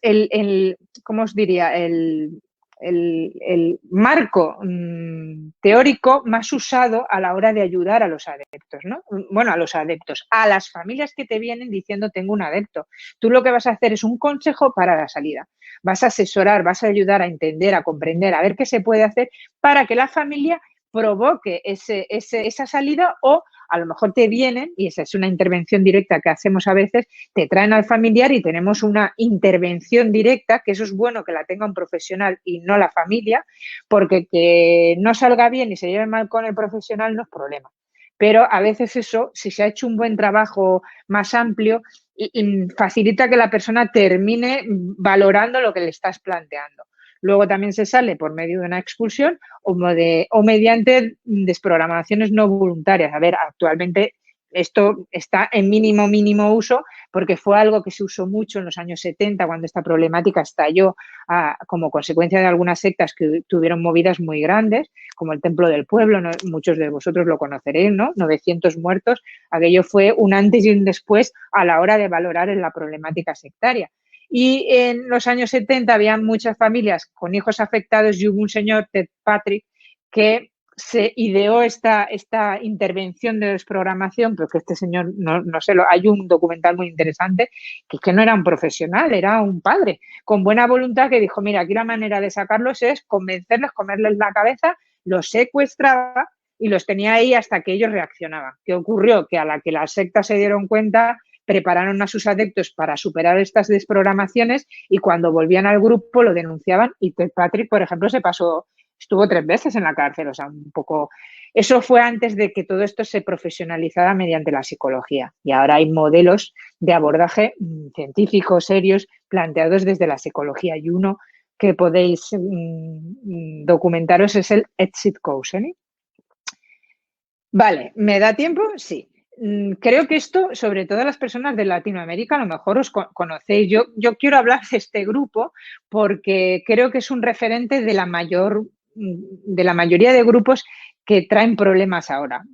¿cómo os diría? El marco teórico más usado a la hora de ayudar a los adeptos, ¿no? Bueno, a los adeptos, a las familias que te vienen diciendo tengo un adepto. Tú lo que vas a hacer es un consejo para la salida. Vas a asesorar, vas a ayudar a entender, a comprender, a ver qué se puede hacer para que la familia provoque esa salida, o a lo mejor te vienen, y esa es una intervención directa que hacemos a veces, te traen al familiar y tenemos una intervención directa, que eso es bueno que la tenga un profesional y no la familia, porque que no salga bien y se lleve mal con el profesional no es problema. Pero a veces eso, si se ha hecho un buen trabajo más amplio, facilita que la persona termine valorando lo que le estás planteando. Luego también se sale por medio de una expulsión o mediante desprogramaciones no voluntarias. A ver, actualmente esto está en mínimo uso porque fue algo que se usó mucho en los años 70 cuando esta problemática estalló como consecuencia de algunas sectas que tuvieron movidas muy grandes, como el Templo del Pueblo, ¿no? Muchos de vosotros lo conoceréis, ¿no? 900 muertos. Aquello fue un antes y un después a la hora de valorar en la problemática sectaria. Y en los años 70 había muchas familias con hijos afectados y hubo un señor, Ted Patrick, que se ideó esta intervención de desprogramación, pero que este señor, no sé, hay un documental muy interesante, que no era un profesional, era un padre con buena voluntad que dijo, mira, aquí la manera de sacarlos es convencerles, comerles la cabeza, los secuestraba y los tenía ahí hasta que ellos reaccionaban. ¿Qué ocurrió? Que a la que las sectas se dieron cuenta, prepararon a sus adeptos para superar estas desprogramaciones y cuando volvían al grupo lo denunciaban y Ted Patrick, por ejemplo, estuvo 3 veces en la cárcel, o sea, un poco. Eso fue antes de que todo esto se profesionalizara mediante la psicología y ahora hay modelos de abordaje científicos, serios, planteados desde la psicología y uno que podéis documentaros es el exit counseling. Vale, ¿me da tiempo? Sí. Creo que esto, sobre todo las personas de Latinoamérica, a lo mejor os conocéis. Yo quiero hablar de este grupo porque creo que es un referente de la mayoría de grupos que traen problemas ahora.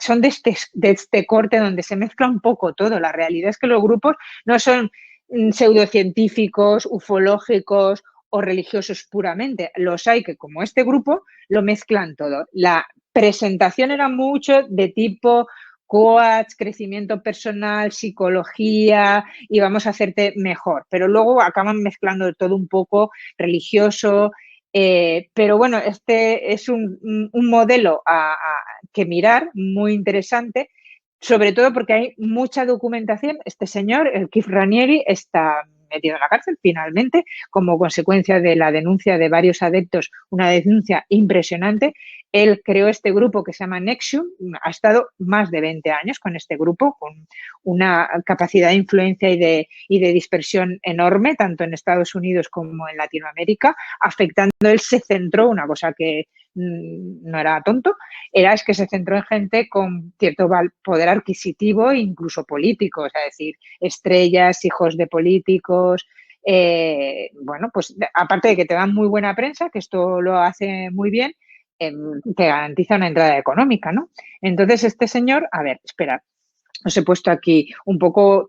Son de este corte donde se mezcla un poco todo. La realidad es que los grupos no son pseudocientíficos, ufológicos o religiosos puramente. Los hay que, como este grupo, lo mezclan todo. La presentación era mucho de tipo coach, crecimiento personal, psicología y vamos a hacerte mejor. Pero luego acaban mezclando todo un poco religioso. Pero bueno, este es un modelo que mirar muy interesante, sobre todo porque hay mucha documentación. Este señor, el Keith Raniere, está metido en la cárcel finalmente como consecuencia de la denuncia de varios adeptos, una denuncia impresionante. Él creó este grupo que se llama Nexium, ha estado más de 20 años con este grupo, con una capacidad de influencia y de dispersión enorme, tanto en Estados Unidos como en Latinoamérica, afectando. Él se centró, una cosa que no era tonto, es que se centró en gente con cierto poder adquisitivo e incluso político, es decir, estrellas, hijos de políticos. Bueno, pues aparte de que te dan muy buena prensa, que esto lo hace muy bien, te garantiza una entrada económica, ¿no? Entonces, este señor, a ver, espera, os he puesto aquí un poco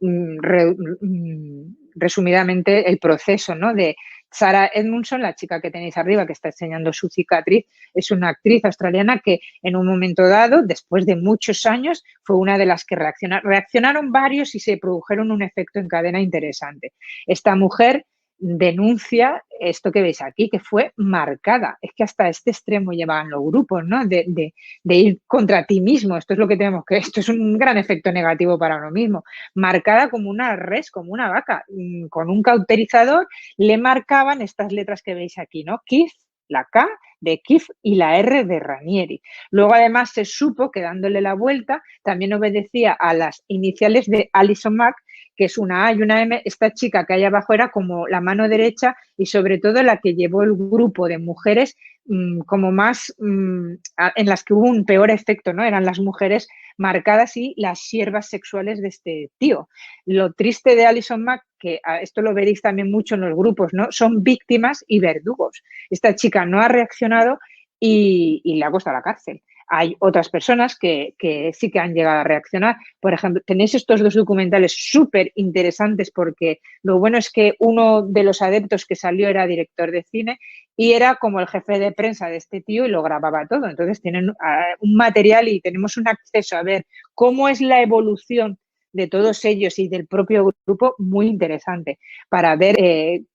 resumidamente el proceso, ¿no? De Sarah Edmondson, la chica que tenéis arriba que está enseñando su cicatriz, es una actriz australiana que en un momento dado, después de muchos años, fue una de las que reaccionaron varios y se produjeron un efecto en cadena interesante. Esta mujer denuncia esto que veis aquí, que fue marcada. Es que hasta este extremo llevaban los grupos, ¿no? De ir contra ti mismo. Esto es lo que tenemos que... Esto es un gran efecto negativo para uno mismo. Marcada como una res, como una vaca. Con un cauterizador le marcaban estas letras que veis aquí, ¿no? Keith, la K de Keith y la R de Ranieri. Luego, además, se supo que dándole la vuelta también obedecía a las iniciales de Alison Mack, que es una A y una M. Esta chica que hay abajo era como la mano derecha y sobre todo la que llevó el grupo de mujeres como más en las que hubo un peor efecto, ¿no? Eran las mujeres marcadas y las siervas sexuales de este tío. Lo triste de Alison Mack, que esto lo veréis también mucho en los grupos, ¿no? Son víctimas y verdugos. Esta chica no ha reaccionado y le ha costado la cárcel. Hay otras personas que sí que han llegado a reaccionar. Por ejemplo, tenéis estos dos documentales súper interesantes porque lo bueno es que uno de los adeptos que salió era director de cine y era como el jefe de prensa de este tío y lo grababa todo. Entonces tienen un material y tenemos un acceso a ver cómo es la evolución de todos ellos y del propio grupo muy interesante para ver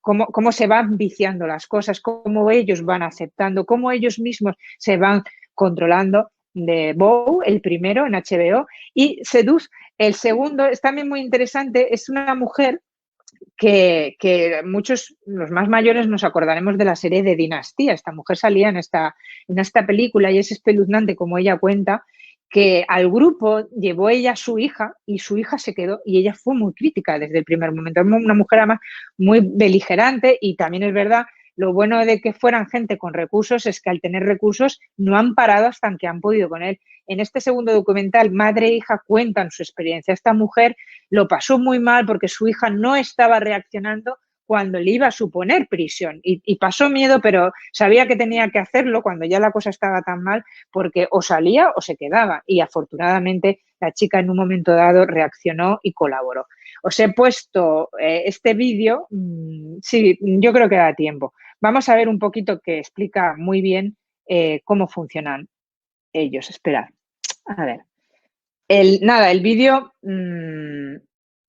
cómo se van viciando las cosas, cómo ellos van aceptando, cómo ellos mismos se van controlando. De Bow, el primero en HBO, y Seduce, el segundo, es también muy interesante, es una mujer que muchos, los más mayores, nos acordaremos de la serie de Dinastía. Esta mujer salía en esta película y es espeluznante como ella cuenta que al grupo llevó ella a su hija y su hija se quedó y ella fue muy crítica desde el primer momento. Una mujer además muy beligerante y también es verdad. Lo bueno de que fueran gente con recursos es que al tener recursos no han parado hasta que han podido con él. En este segundo documental, madre e hija cuentan su experiencia. Esta mujer lo pasó muy mal porque su hija no estaba reaccionando cuando le iba a suponer prisión y pasó miedo, pero sabía que tenía que hacerlo cuando ya la cosa estaba tan mal porque o salía o se quedaba y afortunadamente la chica en un momento dado reaccionó y colaboró. Os he puesto este vídeo, sí, yo creo que da tiempo. Vamos a ver un poquito que explica muy bien cómo funcionan ellos. Esperad. A ver. El vídeo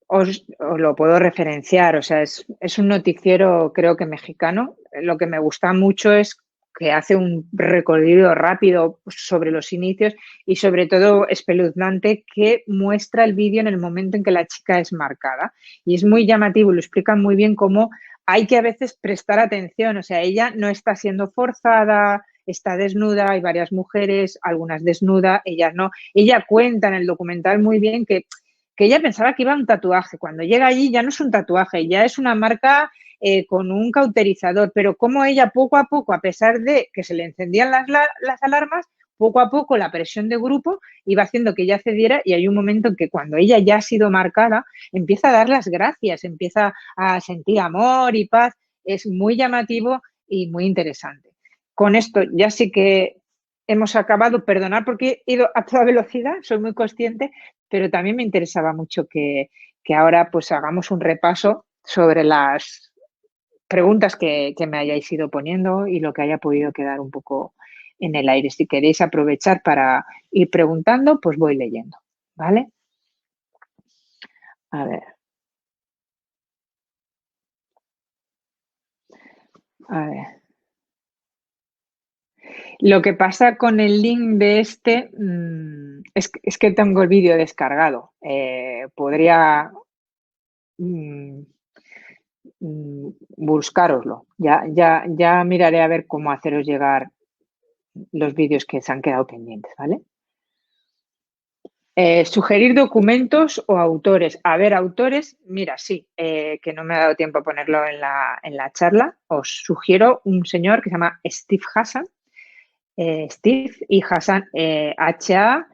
os lo puedo referenciar. O sea, es un noticiero, creo que mexicano. Lo que me gusta mucho es que hace un recorrido rápido sobre los inicios y sobre todo espeluznante que muestra el vídeo en el momento en que la chica es marcada. Y es muy llamativo, lo explican muy bien cómo hay que a veces prestar atención. O sea, ella no está siendo forzada, está desnuda, hay varias mujeres, algunas desnudas, ellas no. Ella cuenta en el documental muy bien que ella pensaba que iba a un tatuaje. Cuando llega allí ya no es un tatuaje, ya es una marca con un cauterizador, pero como ella poco a poco, a pesar de que se le encendían las alarmas, poco a poco la presión de grupo iba haciendo que ella cediera y hay un momento en que cuando ella ya ha sido marcada, empieza a dar las gracias, empieza a sentir amor y paz. Es muy llamativo y muy interesante. Con esto ya sí que hemos acabado. Perdonad porque he ido a toda velocidad, soy muy consciente, pero también me interesaba mucho que ahora pues hagamos un repaso sobre las preguntas que me hayáis ido poniendo y lo que haya podido quedar un poco en el aire. Si queréis aprovechar para ir preguntando, pues voy leyendo, ¿vale? A ver. A ver. Lo que pasa con el link de este es que tengo el vídeo descargado. Podría buscároslo. Ya miraré a ver cómo haceros llegar los vídeos que se han quedado pendientes, ¿vale? Sugerir documentos o autores. A ver, autores, mira, sí, que no me ha dado tiempo a ponerlo en la charla. Os sugiero un señor que se llama Steve Hassan. Steve y Hassan, Hassan,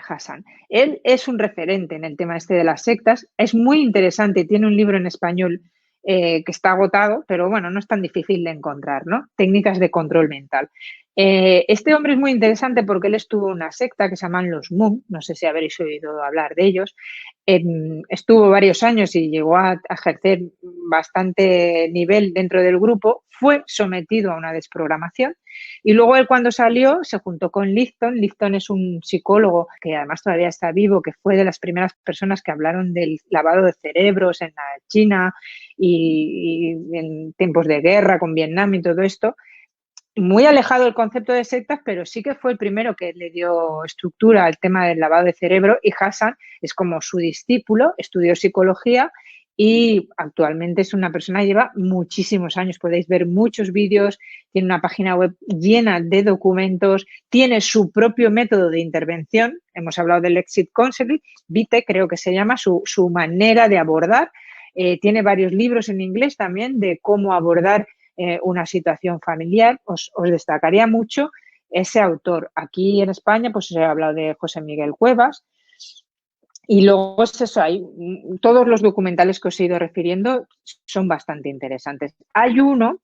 Hassan. Él es un referente en el tema este de las sectas. Es muy interesante, tiene un libro en español que está agotado, pero bueno, no es tan difícil de encontrar, ¿no? Técnicas de control mental. Este hombre es muy interesante porque él estuvo en una secta que se llaman los Moon, no sé si habréis oído hablar de ellos. Estuvo varios años y llegó a ejercer bastante nivel dentro del grupo, fue sometido a una desprogramación y luego él cuando salió se juntó con Lifton. Lifton es un psicólogo que además todavía está vivo, que fue de las primeras personas que hablaron del lavado de cerebros en la China y en tiempos de guerra con Vietnam y todo esto. Muy alejado del concepto de sectas, pero sí que fue el primero que le dio estructura al tema del lavado de cerebro y Hassan es como su discípulo, estudió psicología y actualmente es una persona que lleva muchísimos años. Podéis ver muchos vídeos, tiene una página web llena de documentos, tiene su propio método de intervención. Hemos hablado del Exit Counseling, Vite creo que se llama, su manera de abordar. Tiene varios libros en inglés también de cómo abordar una situación familiar. Os destacaría mucho ese autor. Aquí en España pues se ha hablado de José Miguel Cuevas y luego es eso, todos los documentales que os he ido refiriendo son bastante interesantes. Hay uno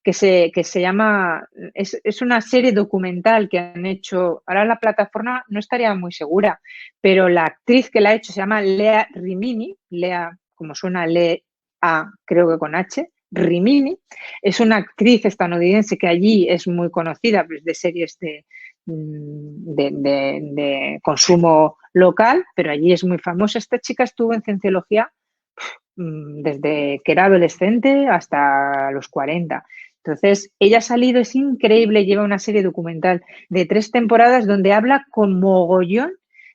que se llama, es una serie documental que han hecho, ahora la plataforma no estaría muy segura, pero la actriz que la ha hecho se llama Lea Rimini, Lea como suena Lea, creo que con H, Rimini, es una actriz estadounidense que allí es muy conocida pues, de series de consumo local, pero allí es muy famosa. Esta chica estuvo en Cienciología desde que era adolescente hasta los 40. Entonces, ella ha salido, es increíble, lleva una serie documental de 3 temporadas donde habla con mogollón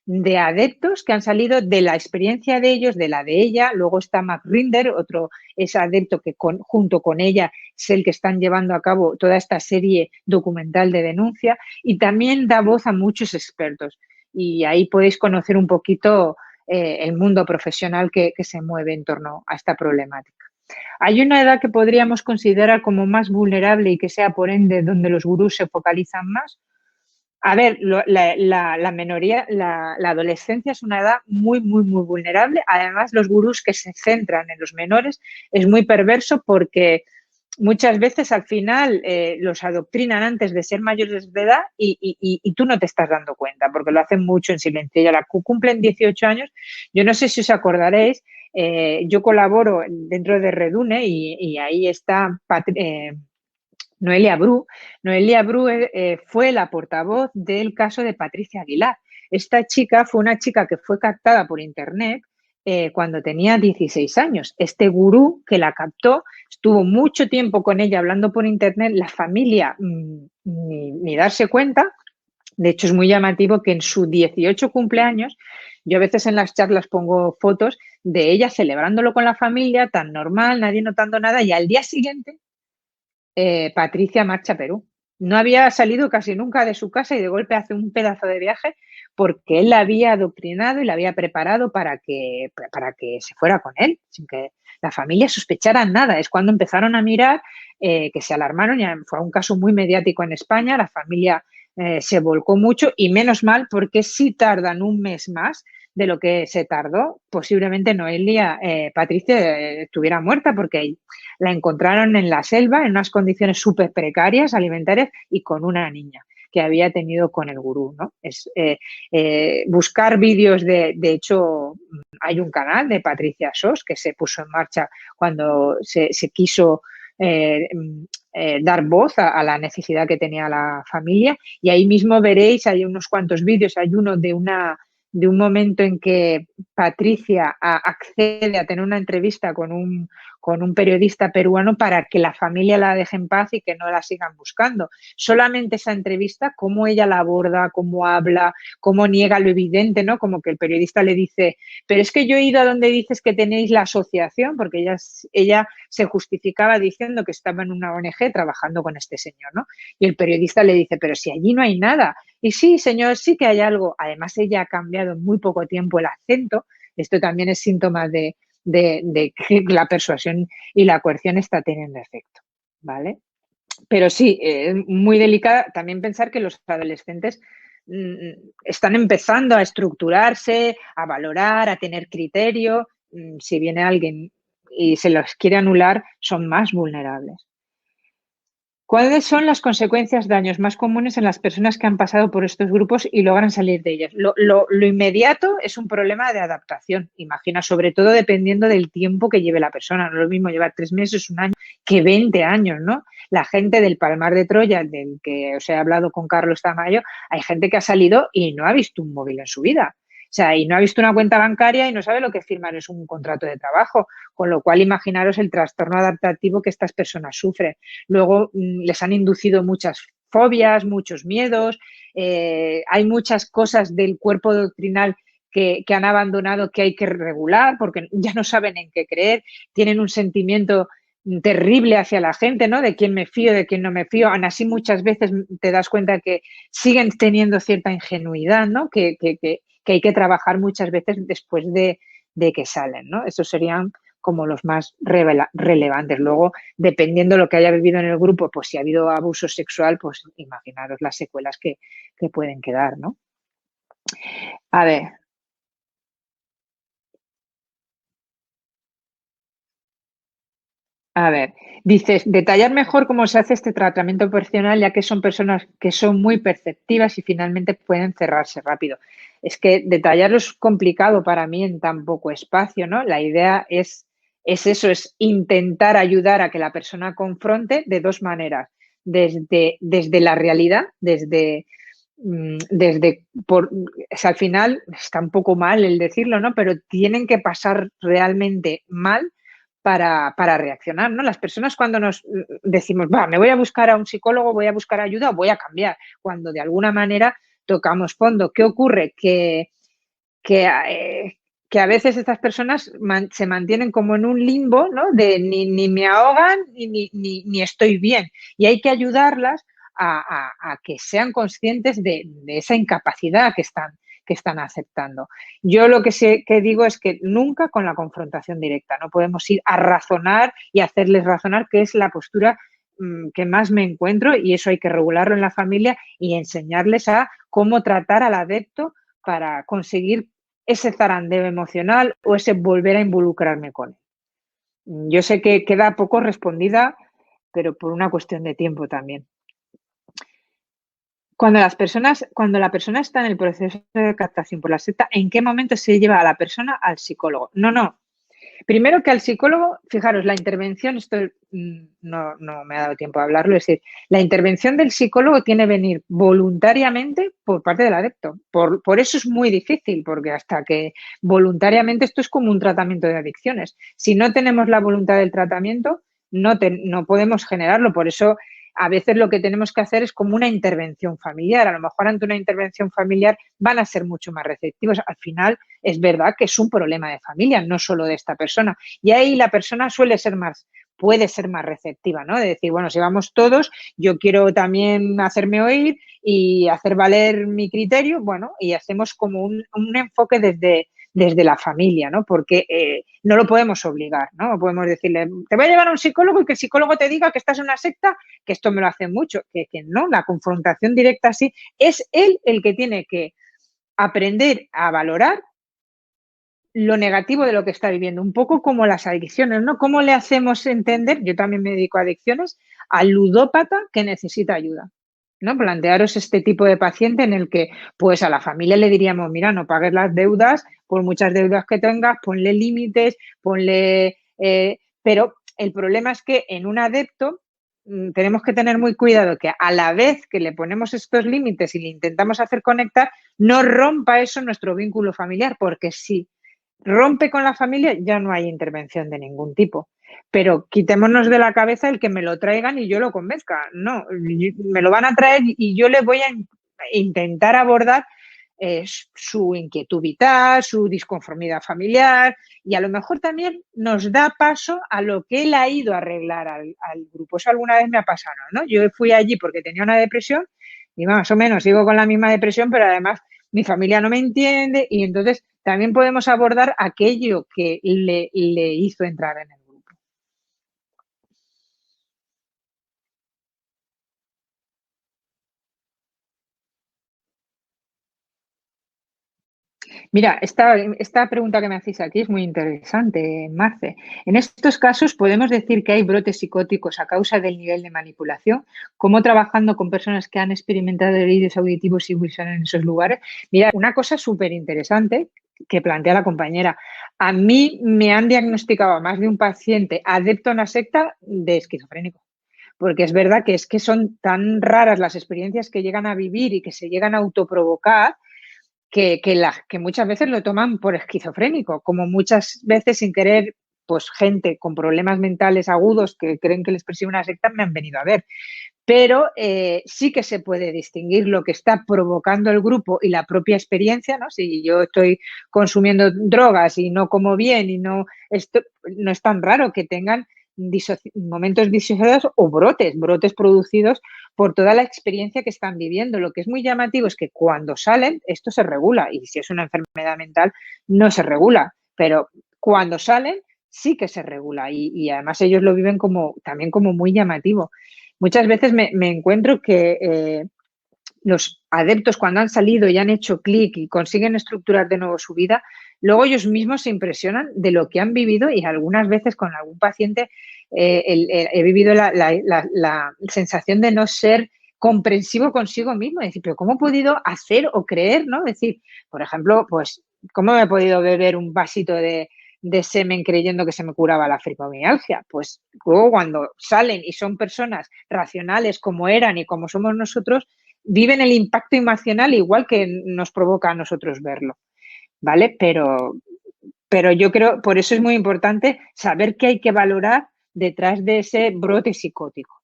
de adeptos que han salido de la experiencia de ellos, de la de ella. Luego está Mac Rinder, otro es adepto que junto con ella es el que están llevando a cabo toda esta serie documental de denuncia y también da voz a muchos expertos. Y ahí podéis conocer un poquito el mundo profesional que se mueve en torno a esta problemática. ¿Hay una edad que podríamos considerar como más vulnerable y que sea por ende donde los gurús se focalizan más? A ver, la menoría, la adolescencia es una edad muy, muy, muy vulnerable. Además, los gurús que se centran en los menores es muy perverso porque muchas veces al final los adoctrinan antes de ser mayores de edad y tú no te estás dando cuenta porque lo hacen mucho en silencio. Y a la que cumplen 18 años, yo no sé si os acordaréis, yo colaboro dentro de Redune y ahí está Noelia Bru. Noelia Bru fue la portavoz del caso de Patricia Aguilar. Esta chica fue una chica que fue captada por internet cuando tenía 16 años. Este gurú que la captó estuvo mucho tiempo con ella hablando por internet, la familia ni darse cuenta. De hecho, es muy llamativo que en su 18 cumpleaños, yo a veces en las charlas pongo fotos de ella celebrándolo con la familia, tan normal, nadie notando nada, y al día siguiente Patricia marcha a Perú. No había salido casi nunca de su casa y de golpe hace un pedazo de viaje porque él la había adoctrinado y la había preparado para que se fuera con él, sin que la familia sospechara nada. Es cuando empezaron a mirar, que se alarmaron, y fue un caso muy mediático en España, la familia se volcó mucho y menos mal porque si tardan un mes más de lo que se tardó, posiblemente Noelia, Patricia estuviera muerta porque la encontraron en la selva en unas condiciones súper precarias alimentarias y con una niña que había tenido con el gurú, ¿no? Buscar vídeos de hecho, hay un canal de Patricia Sos que se puso en marcha cuando se quiso dar voz a la necesidad que tenía la familia y ahí mismo veréis, hay unos cuantos vídeos, hay uno de un momento en que Patricia accede a tener una entrevista con un periodista peruano para que la familia la deje en paz y que no la sigan buscando. Solamente esa entrevista, cómo ella la aborda, cómo habla, cómo niega lo evidente, ¿no? Como que el periodista le dice, pero es que yo he ido a donde dices que tenéis la asociación, porque ella se justificaba diciendo que estaba en una ONG trabajando con este señor, ¿no? Y el periodista le dice, pero si allí no hay nada. Y sí, señor, sí que hay algo. Además, ella ha cambiado en muy poco tiempo el acento. Esto también es síntoma de que la persuasión y la coerción está teniendo efecto, ¿vale? Pero sí, es muy delicada también pensar que los adolescentes están empezando a estructurarse, a valorar, a tener criterio. Si viene alguien y se los quiere anular, son más vulnerables. ¿Cuáles son las consecuencias, daños más comunes en las personas que han pasado por estos grupos y logran salir de ellas? Lo inmediato es un problema de adaptación, imagina, sobre todo dependiendo del tiempo que lleve la persona. No es lo mismo llevar 3 meses, un año, que 20 años, ¿no? La gente del Palmar de Troya, del que os he hablado con Carlos Tamayo, hay gente que ha salido y no ha visto un móvil en su vida. O sea, y no ha visto una cuenta bancaria y no sabe lo que firmar es un contrato de trabajo, con lo cual imaginaros el trastorno adaptativo que estas personas sufren. Luego les han inducido muchas fobias, muchos miedos, hay muchas cosas del cuerpo doctrinal que han abandonado que hay que regular porque ya no saben en qué creer, tienen un sentimiento terrible hacia la gente, ¿no? De quién me fío, de quién no me fío. Aún así, muchas veces te das cuenta que siguen teniendo cierta ingenuidad, ¿no? Que hay que trabajar muchas veces después de que salen, ¿no? Estos serían como los más relevantes. Luego, dependiendo de lo que haya vivido en el grupo, pues si ha habido abuso sexual, pues imaginaros las secuelas que pueden quedar, ¿no? A ver. A ver, dices, detallar mejor cómo se hace este tratamiento personal, ya que son personas que son muy perceptivas y finalmente pueden cerrarse rápido. Es que detallarlo es complicado para mí en tan poco espacio, ¿no? La idea es eso, es intentar ayudar a que la persona confronte de dos maneras, desde la realidad, o sea, al final está un poco mal el decirlo, ¿no? Pero tienen que pasar realmente mal para reaccionar, ¿no? Las personas cuando nos decimos, va, me voy a buscar a un psicólogo, voy a buscar ayuda, voy a cambiar, cuando de alguna manera tocamos fondo. ¿Qué ocurre? Que, eh, que a veces estas personas se mantienen como en un limbo, ¿no? De ni me ahogan ni estoy bien. Y hay que ayudarlas a que sean conscientes de esa incapacidad que están aceptando. Yo lo que sé que digo es que nunca con la confrontación directa, no podemos ir a razonar y hacerles razonar, que es la postura que más me encuentro, y eso hay que regularlo en la familia y enseñarles a cómo tratar al adepto para conseguir ese zarandeo emocional o ese volver a involucrarme con él. Yo sé que queda poco respondida, pero por una cuestión de tiempo también. Cuando la persona está en el proceso de captación por la secta, ¿en qué momento se lleva a la persona al psicólogo? No. Primero que al psicólogo, fijaros, la intervención, esto no me ha dado tiempo a hablarlo, es decir, la intervención del psicólogo tiene que venir voluntariamente por parte del adepto. Por eso es muy difícil, porque hasta que voluntariamente esto es como un tratamiento de adicciones. Si no tenemos la voluntad del tratamiento, no podemos generarlo. Por eso a veces lo que tenemos que hacer es como una intervención familiar. A lo mejor ante una intervención familiar van a ser mucho más receptivos. Al final es verdad que es un problema de familia, no solo de esta persona. Y ahí la persona puede ser más receptiva, ¿no? De decir, bueno, si vamos todos, yo quiero también hacerme oír y hacer valer mi criterio, bueno, y hacemos como un enfoque desde la familia, ¿no? Porque no lo podemos obligar, ¿no? No podemos decirle, te voy a llevar a un psicólogo y que el psicólogo te diga que estás en una secta, que esto me lo hace mucho, que no, la confrontación directa sí, es él el que tiene que aprender a valorar lo negativo de lo que está viviendo, un poco como las adicciones, ¿no? ¿Cómo le hacemos entender, yo también me dedico a adicciones, al ludópata que necesita ayuda? ¿No? Plantearos este tipo de paciente en el que, pues a la familia le diríamos, mira, no pagues las deudas, por muchas deudas que tengas, ponle límites, pero el problema es que en un adepto tenemos que tener muy cuidado que a la vez que le ponemos estos límites y le intentamos hacer conectar, no rompa eso nuestro vínculo familiar, porque si rompe con la familia, ya no hay intervención de ningún tipo. Pero quitémonos de la cabeza el que me lo traigan y yo lo convenzca. No, me lo van a traer y yo le voy a intentar abordar su inquietud vital, su disconformidad familiar, y a lo mejor también nos da paso a lo que él ha ido a arreglar al grupo. Eso alguna vez me ha pasado, ¿no? Yo fui allí porque tenía una depresión y más o menos sigo con la misma depresión, pero además mi familia no me entiende, y entonces también podemos abordar aquello que le hizo entrar en el grupo. Mira, esta pregunta que me hacéis aquí es muy interesante, Marce. En estos casos podemos decir que hay brotes psicóticos a causa del nivel de manipulación, como trabajando con personas que han experimentado delirios auditivos y visuales en esos lugares. Mira, una cosa súper interesante que plantea la compañera. A mí me han diagnosticado a más de un paciente adepto a una secta de esquizofrénico. Porque es verdad que es que son tan raras las experiencias que llegan a vivir y que se llegan a autoprovocar que muchas veces lo toman por esquizofrénico, como muchas veces sin querer, pues gente con problemas mentales agudos que creen que les persigue una secta me han venido a ver. Pero sí que se puede distinguir lo que está provocando el grupo y la propia experiencia, ¿no? Si yo estoy consumiendo drogas y no como bien y no es tan raro que tengan momentos disociados o brotes producidos por toda la experiencia que están viviendo. Lo que es muy llamativo es que cuando salen, esto se regula, y si es una enfermedad mental, no se regula, pero cuando salen, sí que se regula, y además ellos lo viven también como muy llamativo. Muchas veces me encuentro que los adeptos, cuando han salido y han hecho clic y consiguen estructurar de nuevo su vida, luego ellos mismos se impresionan de lo que han vivido, y algunas veces con algún paciente he vivido la sensación de no ser comprensivo consigo mismo, es decir, pero ¿cómo he podido hacer o creer, ¿no? Es decir, por ejemplo, pues, ¿cómo me he podido beber un vasito de semen creyendo que se me curaba la fibromialgia? Pues luego cuando salen y son personas racionales como eran y como somos nosotros, viven el impacto emocional igual que nos provoca a nosotros verlo, ¿vale? Pero yo creo, por eso es muy importante saber qué hay que valorar detrás de ese brote psicótico.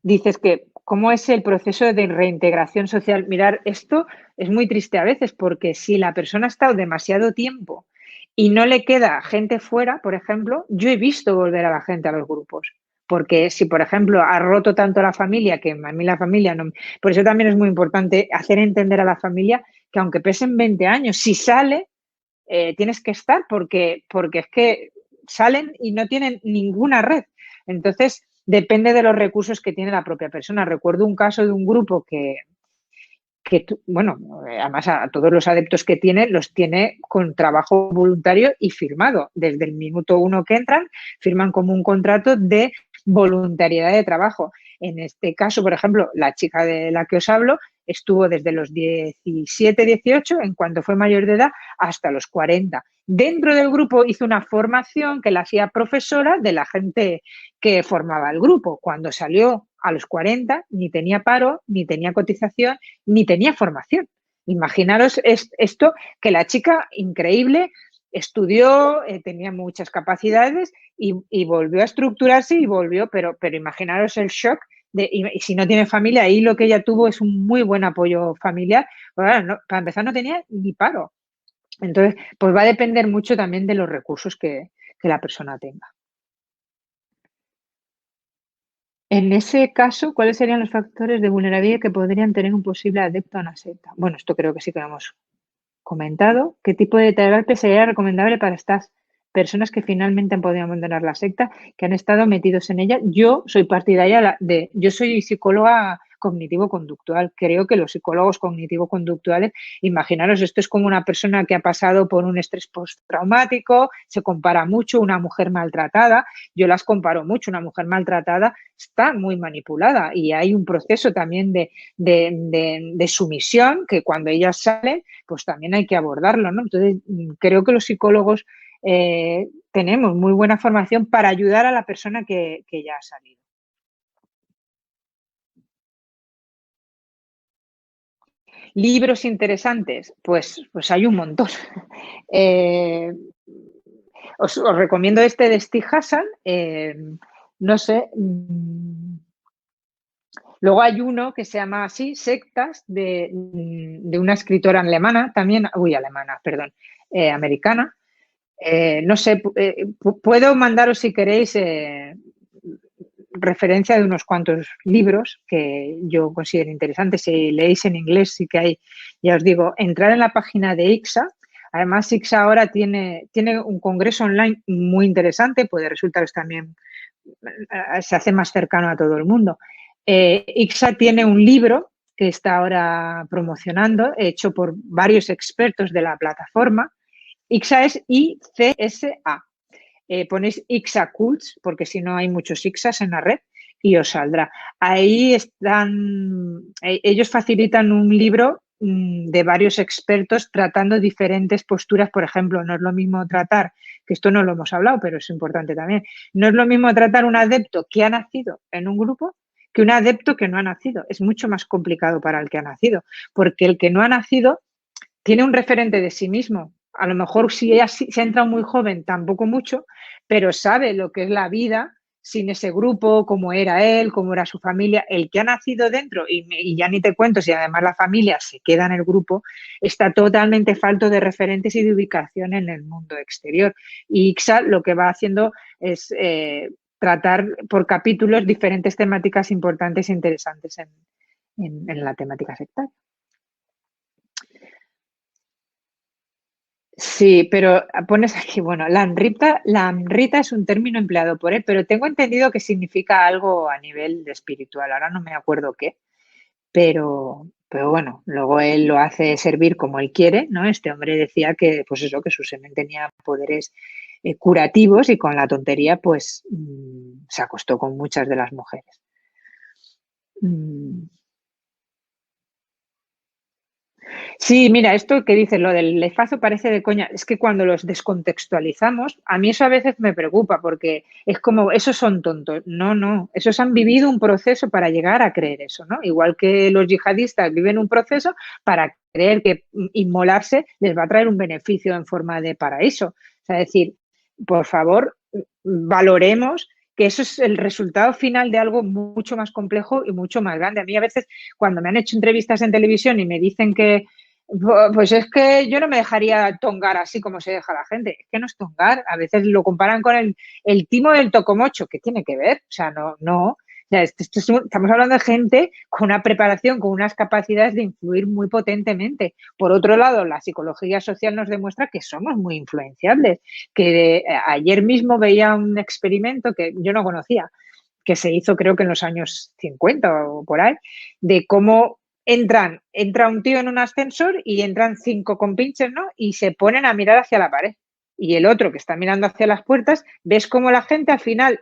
Dices que, ¿cómo es el proceso de reintegración social? Mirar, esto es muy triste a veces, porque si la persona ha estado demasiado tiempo y no le queda gente fuera, por ejemplo, yo he visto volver a la gente a los grupos. Porque si, por ejemplo, ha roto tanto la familia, que a mí la familia no... Por eso también es muy importante hacer entender a la familia que aunque pesen 20 años, si sale, tienes que estar, porque es que salen y no tienen ninguna red. Entonces, depende de los recursos que tiene la propia persona. Recuerdo un caso de un grupo bueno, además a todos los adeptos que tiene, los tiene con trabajo voluntario y firmado. Desde el minuto 1 que entran, firman como un contrato de voluntariedad de trabajo. En este caso, por ejemplo, la chica de la que os hablo estuvo desde los 17, 18, en cuanto fue mayor de edad, hasta los 40. Dentro del grupo hizo una formación que la hacía profesora de la gente que formaba el grupo. Cuando salió a los 40, ni tenía paro, ni tenía cotización, ni tenía formación. Imaginaros esto, que la chica, increíble, estudió, tenía muchas capacidades y volvió a estructurarse y volvió, pero imaginaros el shock y si no tiene familia, ahí lo que ella tuvo es un muy buen apoyo familiar. Bueno, no, para empezar, no tenía ni paro. Entonces, pues va a depender mucho también de los recursos que la persona tenga. En ese caso, ¿cuáles serían los factores de vulnerabilidad que podrían tener un posible adepto a una secta? Bueno, esto creo que sí que lo hemos comentado. ¿Qué tipo de terapia sería recomendable para estas personas que finalmente han podido abandonar la secta, que han estado metidos en ella? Yo soy partidaria yo soy psicóloga cognitivo-conductual. Creo que los psicólogos cognitivo-conductuales, imaginaros, esto es como una persona que ha pasado por un estrés postraumático, se compara mucho, una mujer maltratada, yo las comparo mucho, una mujer maltratada está muy manipulada y hay un proceso también de sumisión que cuando ellas salen, pues también hay que abordarlo, ¿no? Entonces, creo que los psicólogos tenemos muy buena formación para ayudar a la persona que ya ha salido. Libros interesantes, pues hay un montón. Os recomiendo este de Steve Hassan, no sé. Luego hay uno que se llama así, Sectas, de una escritora alemana, también, americana. No sé, puedo mandaros si queréis referencia de unos cuantos libros que yo considero interesantes. Si leéis en inglés, sí que hay, ya os digo, entrar en la página de ICSA. Además, ICSA ahora tiene un congreso online muy interesante, puede resultaros también, se hace más cercano a todo el mundo. ICSA tiene un libro que está ahora promocionando, hecho por varios expertos de la plataforma. ICSA es ICSA. Ponéis ICSA Cults, porque si no hay muchos ICSAs en la red, y os saldrá. Ahí están, ellos facilitan un libro de varios expertos tratando diferentes posturas. Por ejemplo, no es lo mismo tratar, que esto no lo hemos hablado, pero es importante también, no es lo mismo tratar un adepto que ha nacido en un grupo que un adepto que no ha nacido. Es mucho más complicado para el que ha nacido, porque el que no ha nacido tiene un referente de sí mismo. A lo mejor si se ha entrado muy joven, tampoco mucho, pero sabe lo que es la vida sin ese grupo, cómo era él, cómo era su familia. El que ha nacido dentro, y ya ni te cuento si además la familia se queda en el grupo, está totalmente falto de referentes y de ubicación en el mundo exterior. Y ICSA lo que va haciendo es tratar por capítulos diferentes temáticas importantes e interesantes en la temática sectaria. Sí, pero pones aquí, bueno, la amrita es un término empleado por él, pero tengo entendido que significa algo a nivel espiritual. Ahora no me acuerdo qué, pero bueno, luego él lo hace servir como él quiere, ¿no? Este hombre decía que, pues eso, que su semen tenía poderes curativos y con la tontería, pues se acostó con muchas de las mujeres. Sí, mira, esto que dices, lo del lefazo parece de coña, es que cuando los descontextualizamos, a mí eso a veces me preocupa porque es como, esos son tontos. No, no, esos han vivido un proceso para llegar a creer eso, ¿no? Igual que los yihadistas viven un proceso para creer que inmolarse les va a traer un beneficio en forma de paraíso. O sea, es decir, por favor, valoremos que eso es el resultado final de algo mucho más complejo y mucho más grande. A mí a veces, cuando me han hecho entrevistas en televisión y me dicen que pues es que yo no me dejaría tongar así como se deja la gente. Es que no es tongar. A veces lo comparan con el timo del tocomocho. ¿Qué tiene que ver? O sea, no. O sea, estamos hablando de gente con una preparación, con unas capacidades de influir muy potentemente. Por otro lado, la psicología social nos demuestra que somos muy influenciables. Ayer mismo veía un experimento que yo no conocía, que se hizo creo que en los años 50 o por ahí, de cómo entra un tío en un ascensor y entran 5 compinches, ¿no? Y se ponen a mirar hacia la pared. Y el otro que está mirando hacia las puertas, ves cómo la gente al final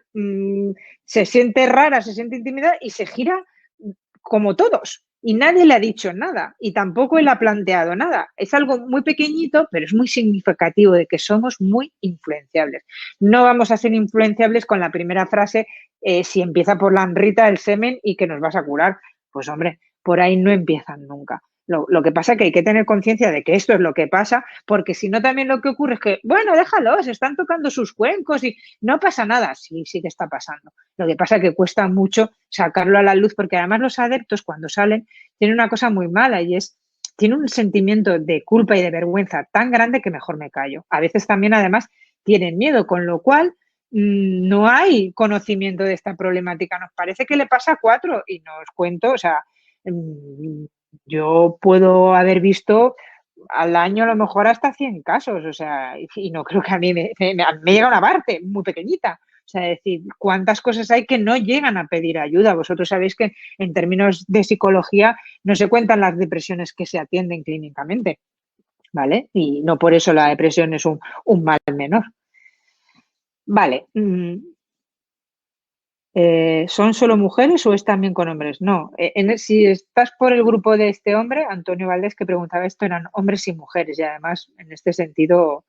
se siente rara, se siente intimidada y se gira como todos. Y nadie le ha dicho nada y tampoco él ha planteado nada. Es algo muy pequeñito, pero es muy significativo de que somos muy influenciables. No vamos a ser influenciables con la primera frase, si empieza por la amrita, el semen y que nos vas a curar. Pues hombre, por ahí no empiezan nunca. Lo que pasa es que hay que tener conciencia de que esto es lo que pasa, porque si no también lo que ocurre es que, bueno, déjalo, se están tocando sus cuencos y no pasa nada. Sí, sí que está pasando. Lo que pasa es que cuesta mucho sacarlo a la luz, porque además los adeptos cuando salen tienen una cosa muy mala y es, tienen un sentimiento de culpa y de vergüenza tan grande que mejor me callo. A veces también además tienen miedo, con lo cual no hay conocimiento de esta problemática. Nos parece que le pasa a 4 y no os cuento, o sea, yo puedo haber visto al año a lo mejor hasta 100 casos, o sea, y no creo que a mí me llega una parte muy pequeñita. O sea, es decir, cuántas cosas hay que no llegan a pedir ayuda. Vosotros sabéis que en términos de psicología no se cuentan las depresiones que se atienden clínicamente, ¿vale? Y no por eso la depresión es un mal menor. Vale. ¿Son solo mujeres o es también con hombres? No. Si estás por el grupo de este hombre, Antonio Valdés, que preguntaba esto, eran hombres y mujeres. Y además, en este sentido,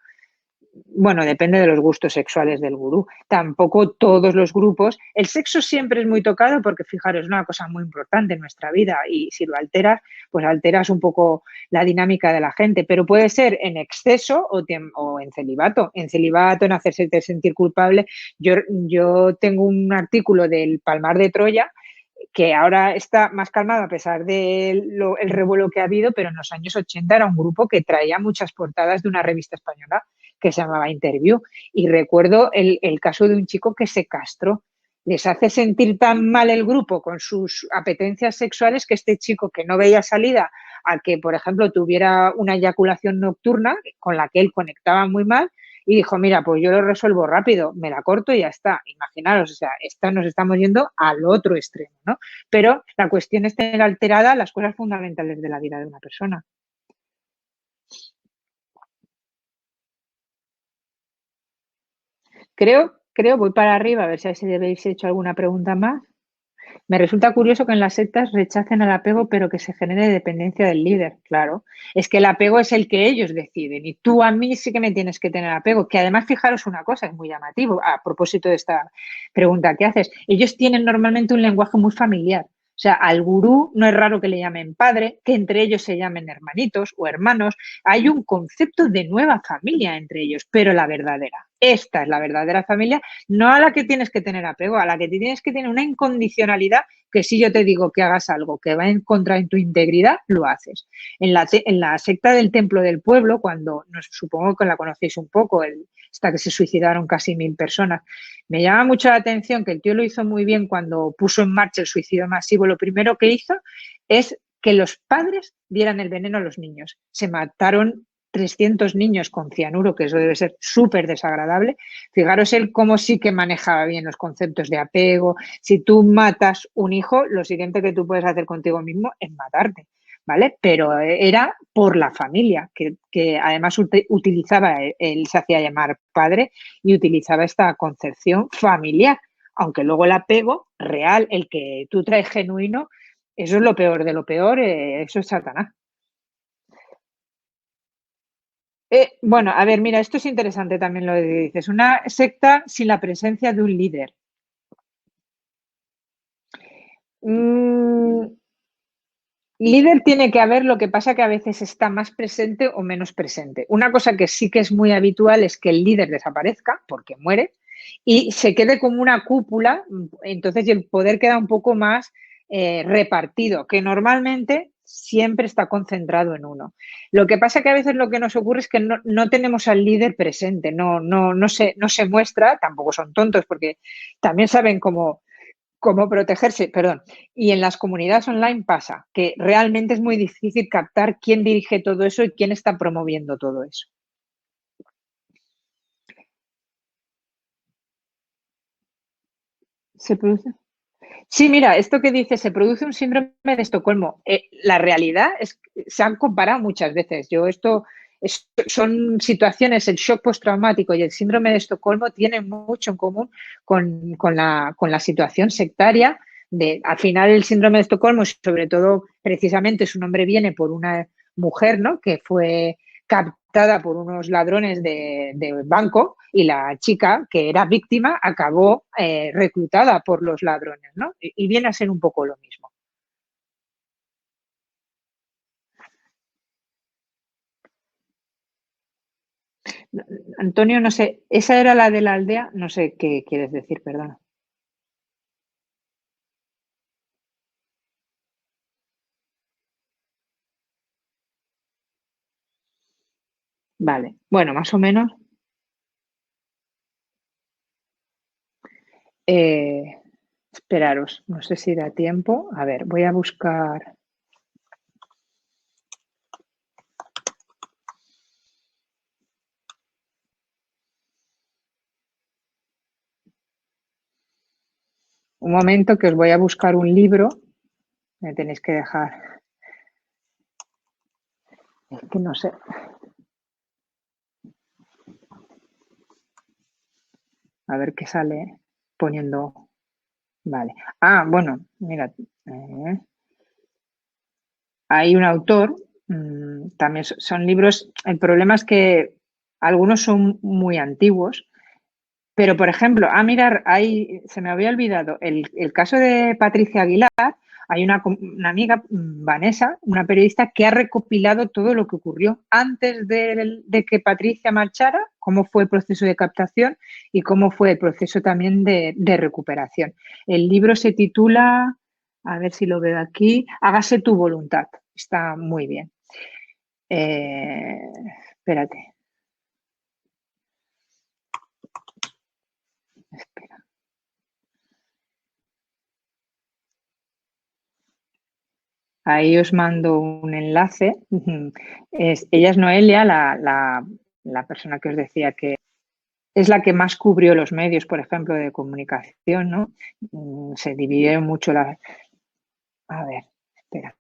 bueno, depende de los gustos sexuales del gurú. Tampoco todos los grupos. El sexo siempre es muy tocado porque, fijaros, es una cosa muy importante en nuestra vida y si lo alteras, pues alteras un poco la dinámica de la gente. Pero puede ser en exceso o en celibato. En celibato, en hacerse sentir culpable. Yo tengo un artículo del Palmar de Troya que ahora está más calmado a pesar del el revuelo que ha habido, pero en los años 80 era un grupo que traía muchas portadas de una revista española que se llamaba Interview. Y recuerdo el caso de un chico que se castró. Les hace sentir tan mal el grupo con sus apetencias sexuales que este chico que no veía salida a que, por ejemplo, tuviera una eyaculación nocturna con la que él conectaba muy mal y dijo, mira, pues yo lo resuelvo rápido, me la corto y ya está. Imaginaros, o sea, nos estamos yendo al otro extremo, ¿no? Pero la cuestión es tener alterada las cosas fundamentales de la vida de una persona. Creo, voy para arriba a ver si habéis hecho alguna pregunta más. Me resulta curioso que en las sectas rechacen el apego, pero que se genere dependencia del líder. Claro, es que el apego es el que ellos deciden y tú a mí sí que me tienes que tener apego. Que además, fijaros una cosa, es muy llamativo a propósito de esta pregunta que haces. Ellos tienen normalmente un lenguaje muy familiar. O sea, al gurú no es raro que le llamen padre, que entre ellos se llamen hermanitos o hermanos. Hay un concepto de nueva familia entre ellos, pero la verdadera. Esta es la verdadera familia, no a la que tienes que tener apego, a la que tienes que tener una incondicionalidad que si yo te digo que hagas algo que va en contra de tu integridad, lo haces. En la secta del Templo del Pueblo, cuando supongo que la conocéis un poco, hasta que se suicidaron casi 1000 personas, me llama mucho la atención que el tío lo hizo muy bien cuando puso en marcha el suicidio masivo. Lo primero que hizo es que los padres dieran el veneno a los niños. Se mataron 300 niños con cianuro, que eso debe ser súper desagradable. Fijaros él cómo sí que manejaba bien los conceptos de apego. Si tú matas un hijo, lo siguiente que tú puedes hacer contigo mismo es matarte, ¿vale? Pero era por la familia, que además utilizaba, él se hacía llamar padre y utilizaba esta concepción familiar, aunque luego el apego real, el que tú traes genuino, eso es lo peor de lo peor, eso es Satanás. Bueno, a ver, mira, esto es interesante también lo que dices. Una secta sin la presencia de un líder. Líder tiene que haber, lo que pasa que a veces está más presente o menos presente. Una cosa que sí que es muy habitual es que el líder desaparezca porque muere y se quede como una cúpula, entonces el poder queda un poco más repartido, que normalmente siempre está concentrado en uno. Lo que pasa que a veces lo que nos ocurre es que no tenemos al líder presente, no se muestra, tampoco son tontos porque también saben cómo protegerse, perdón. Y en las comunidades online pasa que realmente es muy difícil captar quién dirige todo eso y quién está promoviendo todo eso. ¿Se produce? Sí, mira, esto que dice, se produce un síndrome de Estocolmo. La realidad es que se han comparado muchas veces. Son situaciones, el shock postraumático y el síndrome de Estocolmo tienen mucho en común con la situación sectaria. Al final, el síndrome de Estocolmo, sobre todo, precisamente su nombre viene por una mujer, ¿no? Que fue captada por unos ladrones de banco y la chica que era víctima acabó reclutada por los ladrones, ¿no? Y viene a ser un poco lo mismo. Antonio, no sé, esa era la de la aldea, no sé qué quieres decir, perdona. Vale, bueno, más o menos. eh, esperaros, no sé si da tiempo. A ver, voy a buscar. Un momento que os voy a buscar un libro. Me tenéis que dejar. Es que no sé. A ver qué sale poniendo. Vale. Ah, bueno, mira. Hay un autor, también son libros. El problema es que algunos son muy antiguos, pero por ejemplo, mirar, se me había olvidado el caso de Patricia Aguilar. Hay una amiga, Vanessa, una periodista, que ha recopilado todo lo que ocurrió antes de que Patricia marchara, cómo fue el proceso de captación y cómo fue el proceso también de recuperación. El libro se titula, a ver si lo veo aquí, Hágase tu voluntad. Está muy bien. Espérate. Espera. Ahí os mando un enlace. Ella es Noelia, la persona que os decía que es la que más cubrió los medios, por ejemplo, de comunicación, ¿no? Se dividieron mucho la... A ver, espera.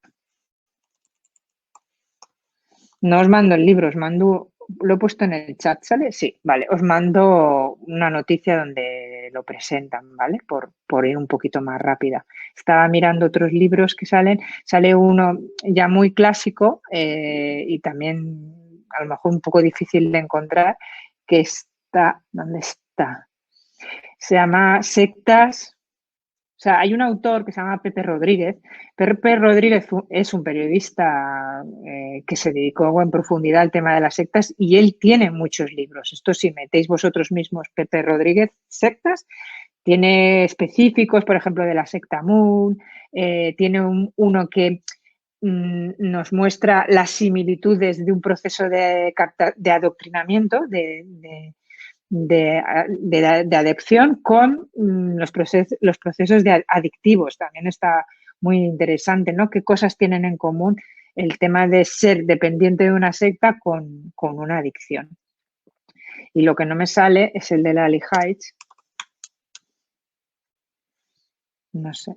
No os mando el libro, os mando... Lo he puesto en el chat, ¿sale? Sí, vale. Os mando una noticia donde lo presentan, ¿vale? Por ir un poquito más rápida. Estaba mirando otros libros que salen. Sale uno ya muy clásico y también a lo mejor un poco difícil de encontrar, que está... ¿Dónde está? Se llama Sectas... O sea, hay un autor que se llama Pepe Rodríguez. Pepe Rodríguez es un periodista que se dedicó en profundidad al tema de las sectas y él tiene muchos libros. Esto si metéis vosotros mismos Pepe Rodríguez sectas, tiene específicos, por ejemplo, de la secta Moon, tiene uno que nos muestra las similitudes de un proceso de adoctrinamiento, de adicción con los procesos adictivos. También está muy interesante, ¿no? ¿Qué cosas tienen en común el tema de ser dependiente de una secta con una adicción? Y lo que no me sale es el de Lali Heights. No sé.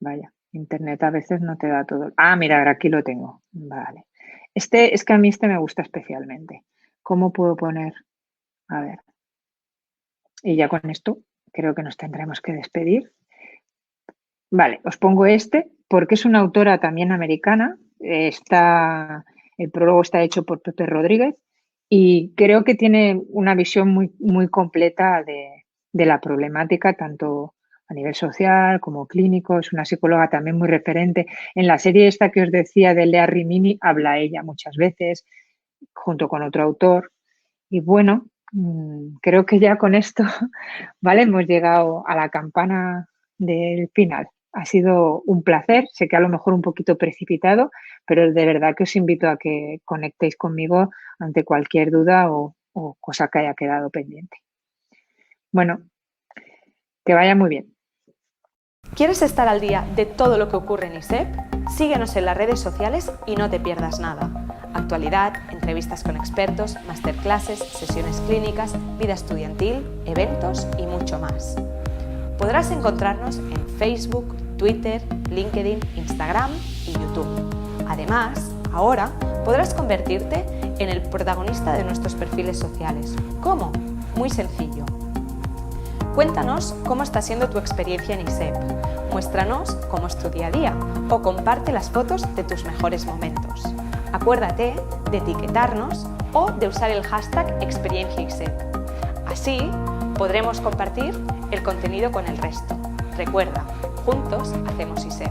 Vaya, internet a veces no te da todo. Ah, mira, ahora aquí lo tengo. Vale. Es que a mí me gusta especialmente. ¿Cómo puedo poner? A ver. Y ya con esto creo que nos tendremos que despedir. Vale, os pongo este porque es una autora también americana. El prólogo está hecho por Pepe Rodríguez y creo que tiene una visión muy, muy completa de la problemática, tanto a nivel social como clínico. Es una psicóloga también muy referente. En la serie esta que os decía de Lea Rimini habla ella muchas veces, junto con otro autor. Y bueno, creo que ya con esto, ¿vale? Hemos llegado a la campana del final. Ha sido un placer, sé que a lo mejor un poquito precipitado, pero de verdad que os invito a que conectéis conmigo ante cualquier duda o cosa que haya quedado pendiente. Bueno, que vaya muy bien. ¿Quieres estar al día de todo lo que ocurre en ISEP? Síguenos en las redes sociales y no te pierdas nada. Actualidad, entrevistas con expertos, masterclasses, sesiones clínicas, vida estudiantil, eventos y mucho más. Podrás encontrarnos en Facebook, Twitter, LinkedIn, Instagram y YouTube. Además, ahora podrás convertirte en el protagonista de nuestros perfiles sociales. ¿Cómo? Muy sencillo. Cuéntanos cómo está siendo tu experiencia en ISEP. Muéstranos cómo es tu día a día o comparte las fotos de tus mejores momentos. Acuérdate de etiquetarnos o de usar el hashtag #ExperienciaISEP. Así podremos compartir el contenido con el resto. Recuerda, juntos hacemos ISEP.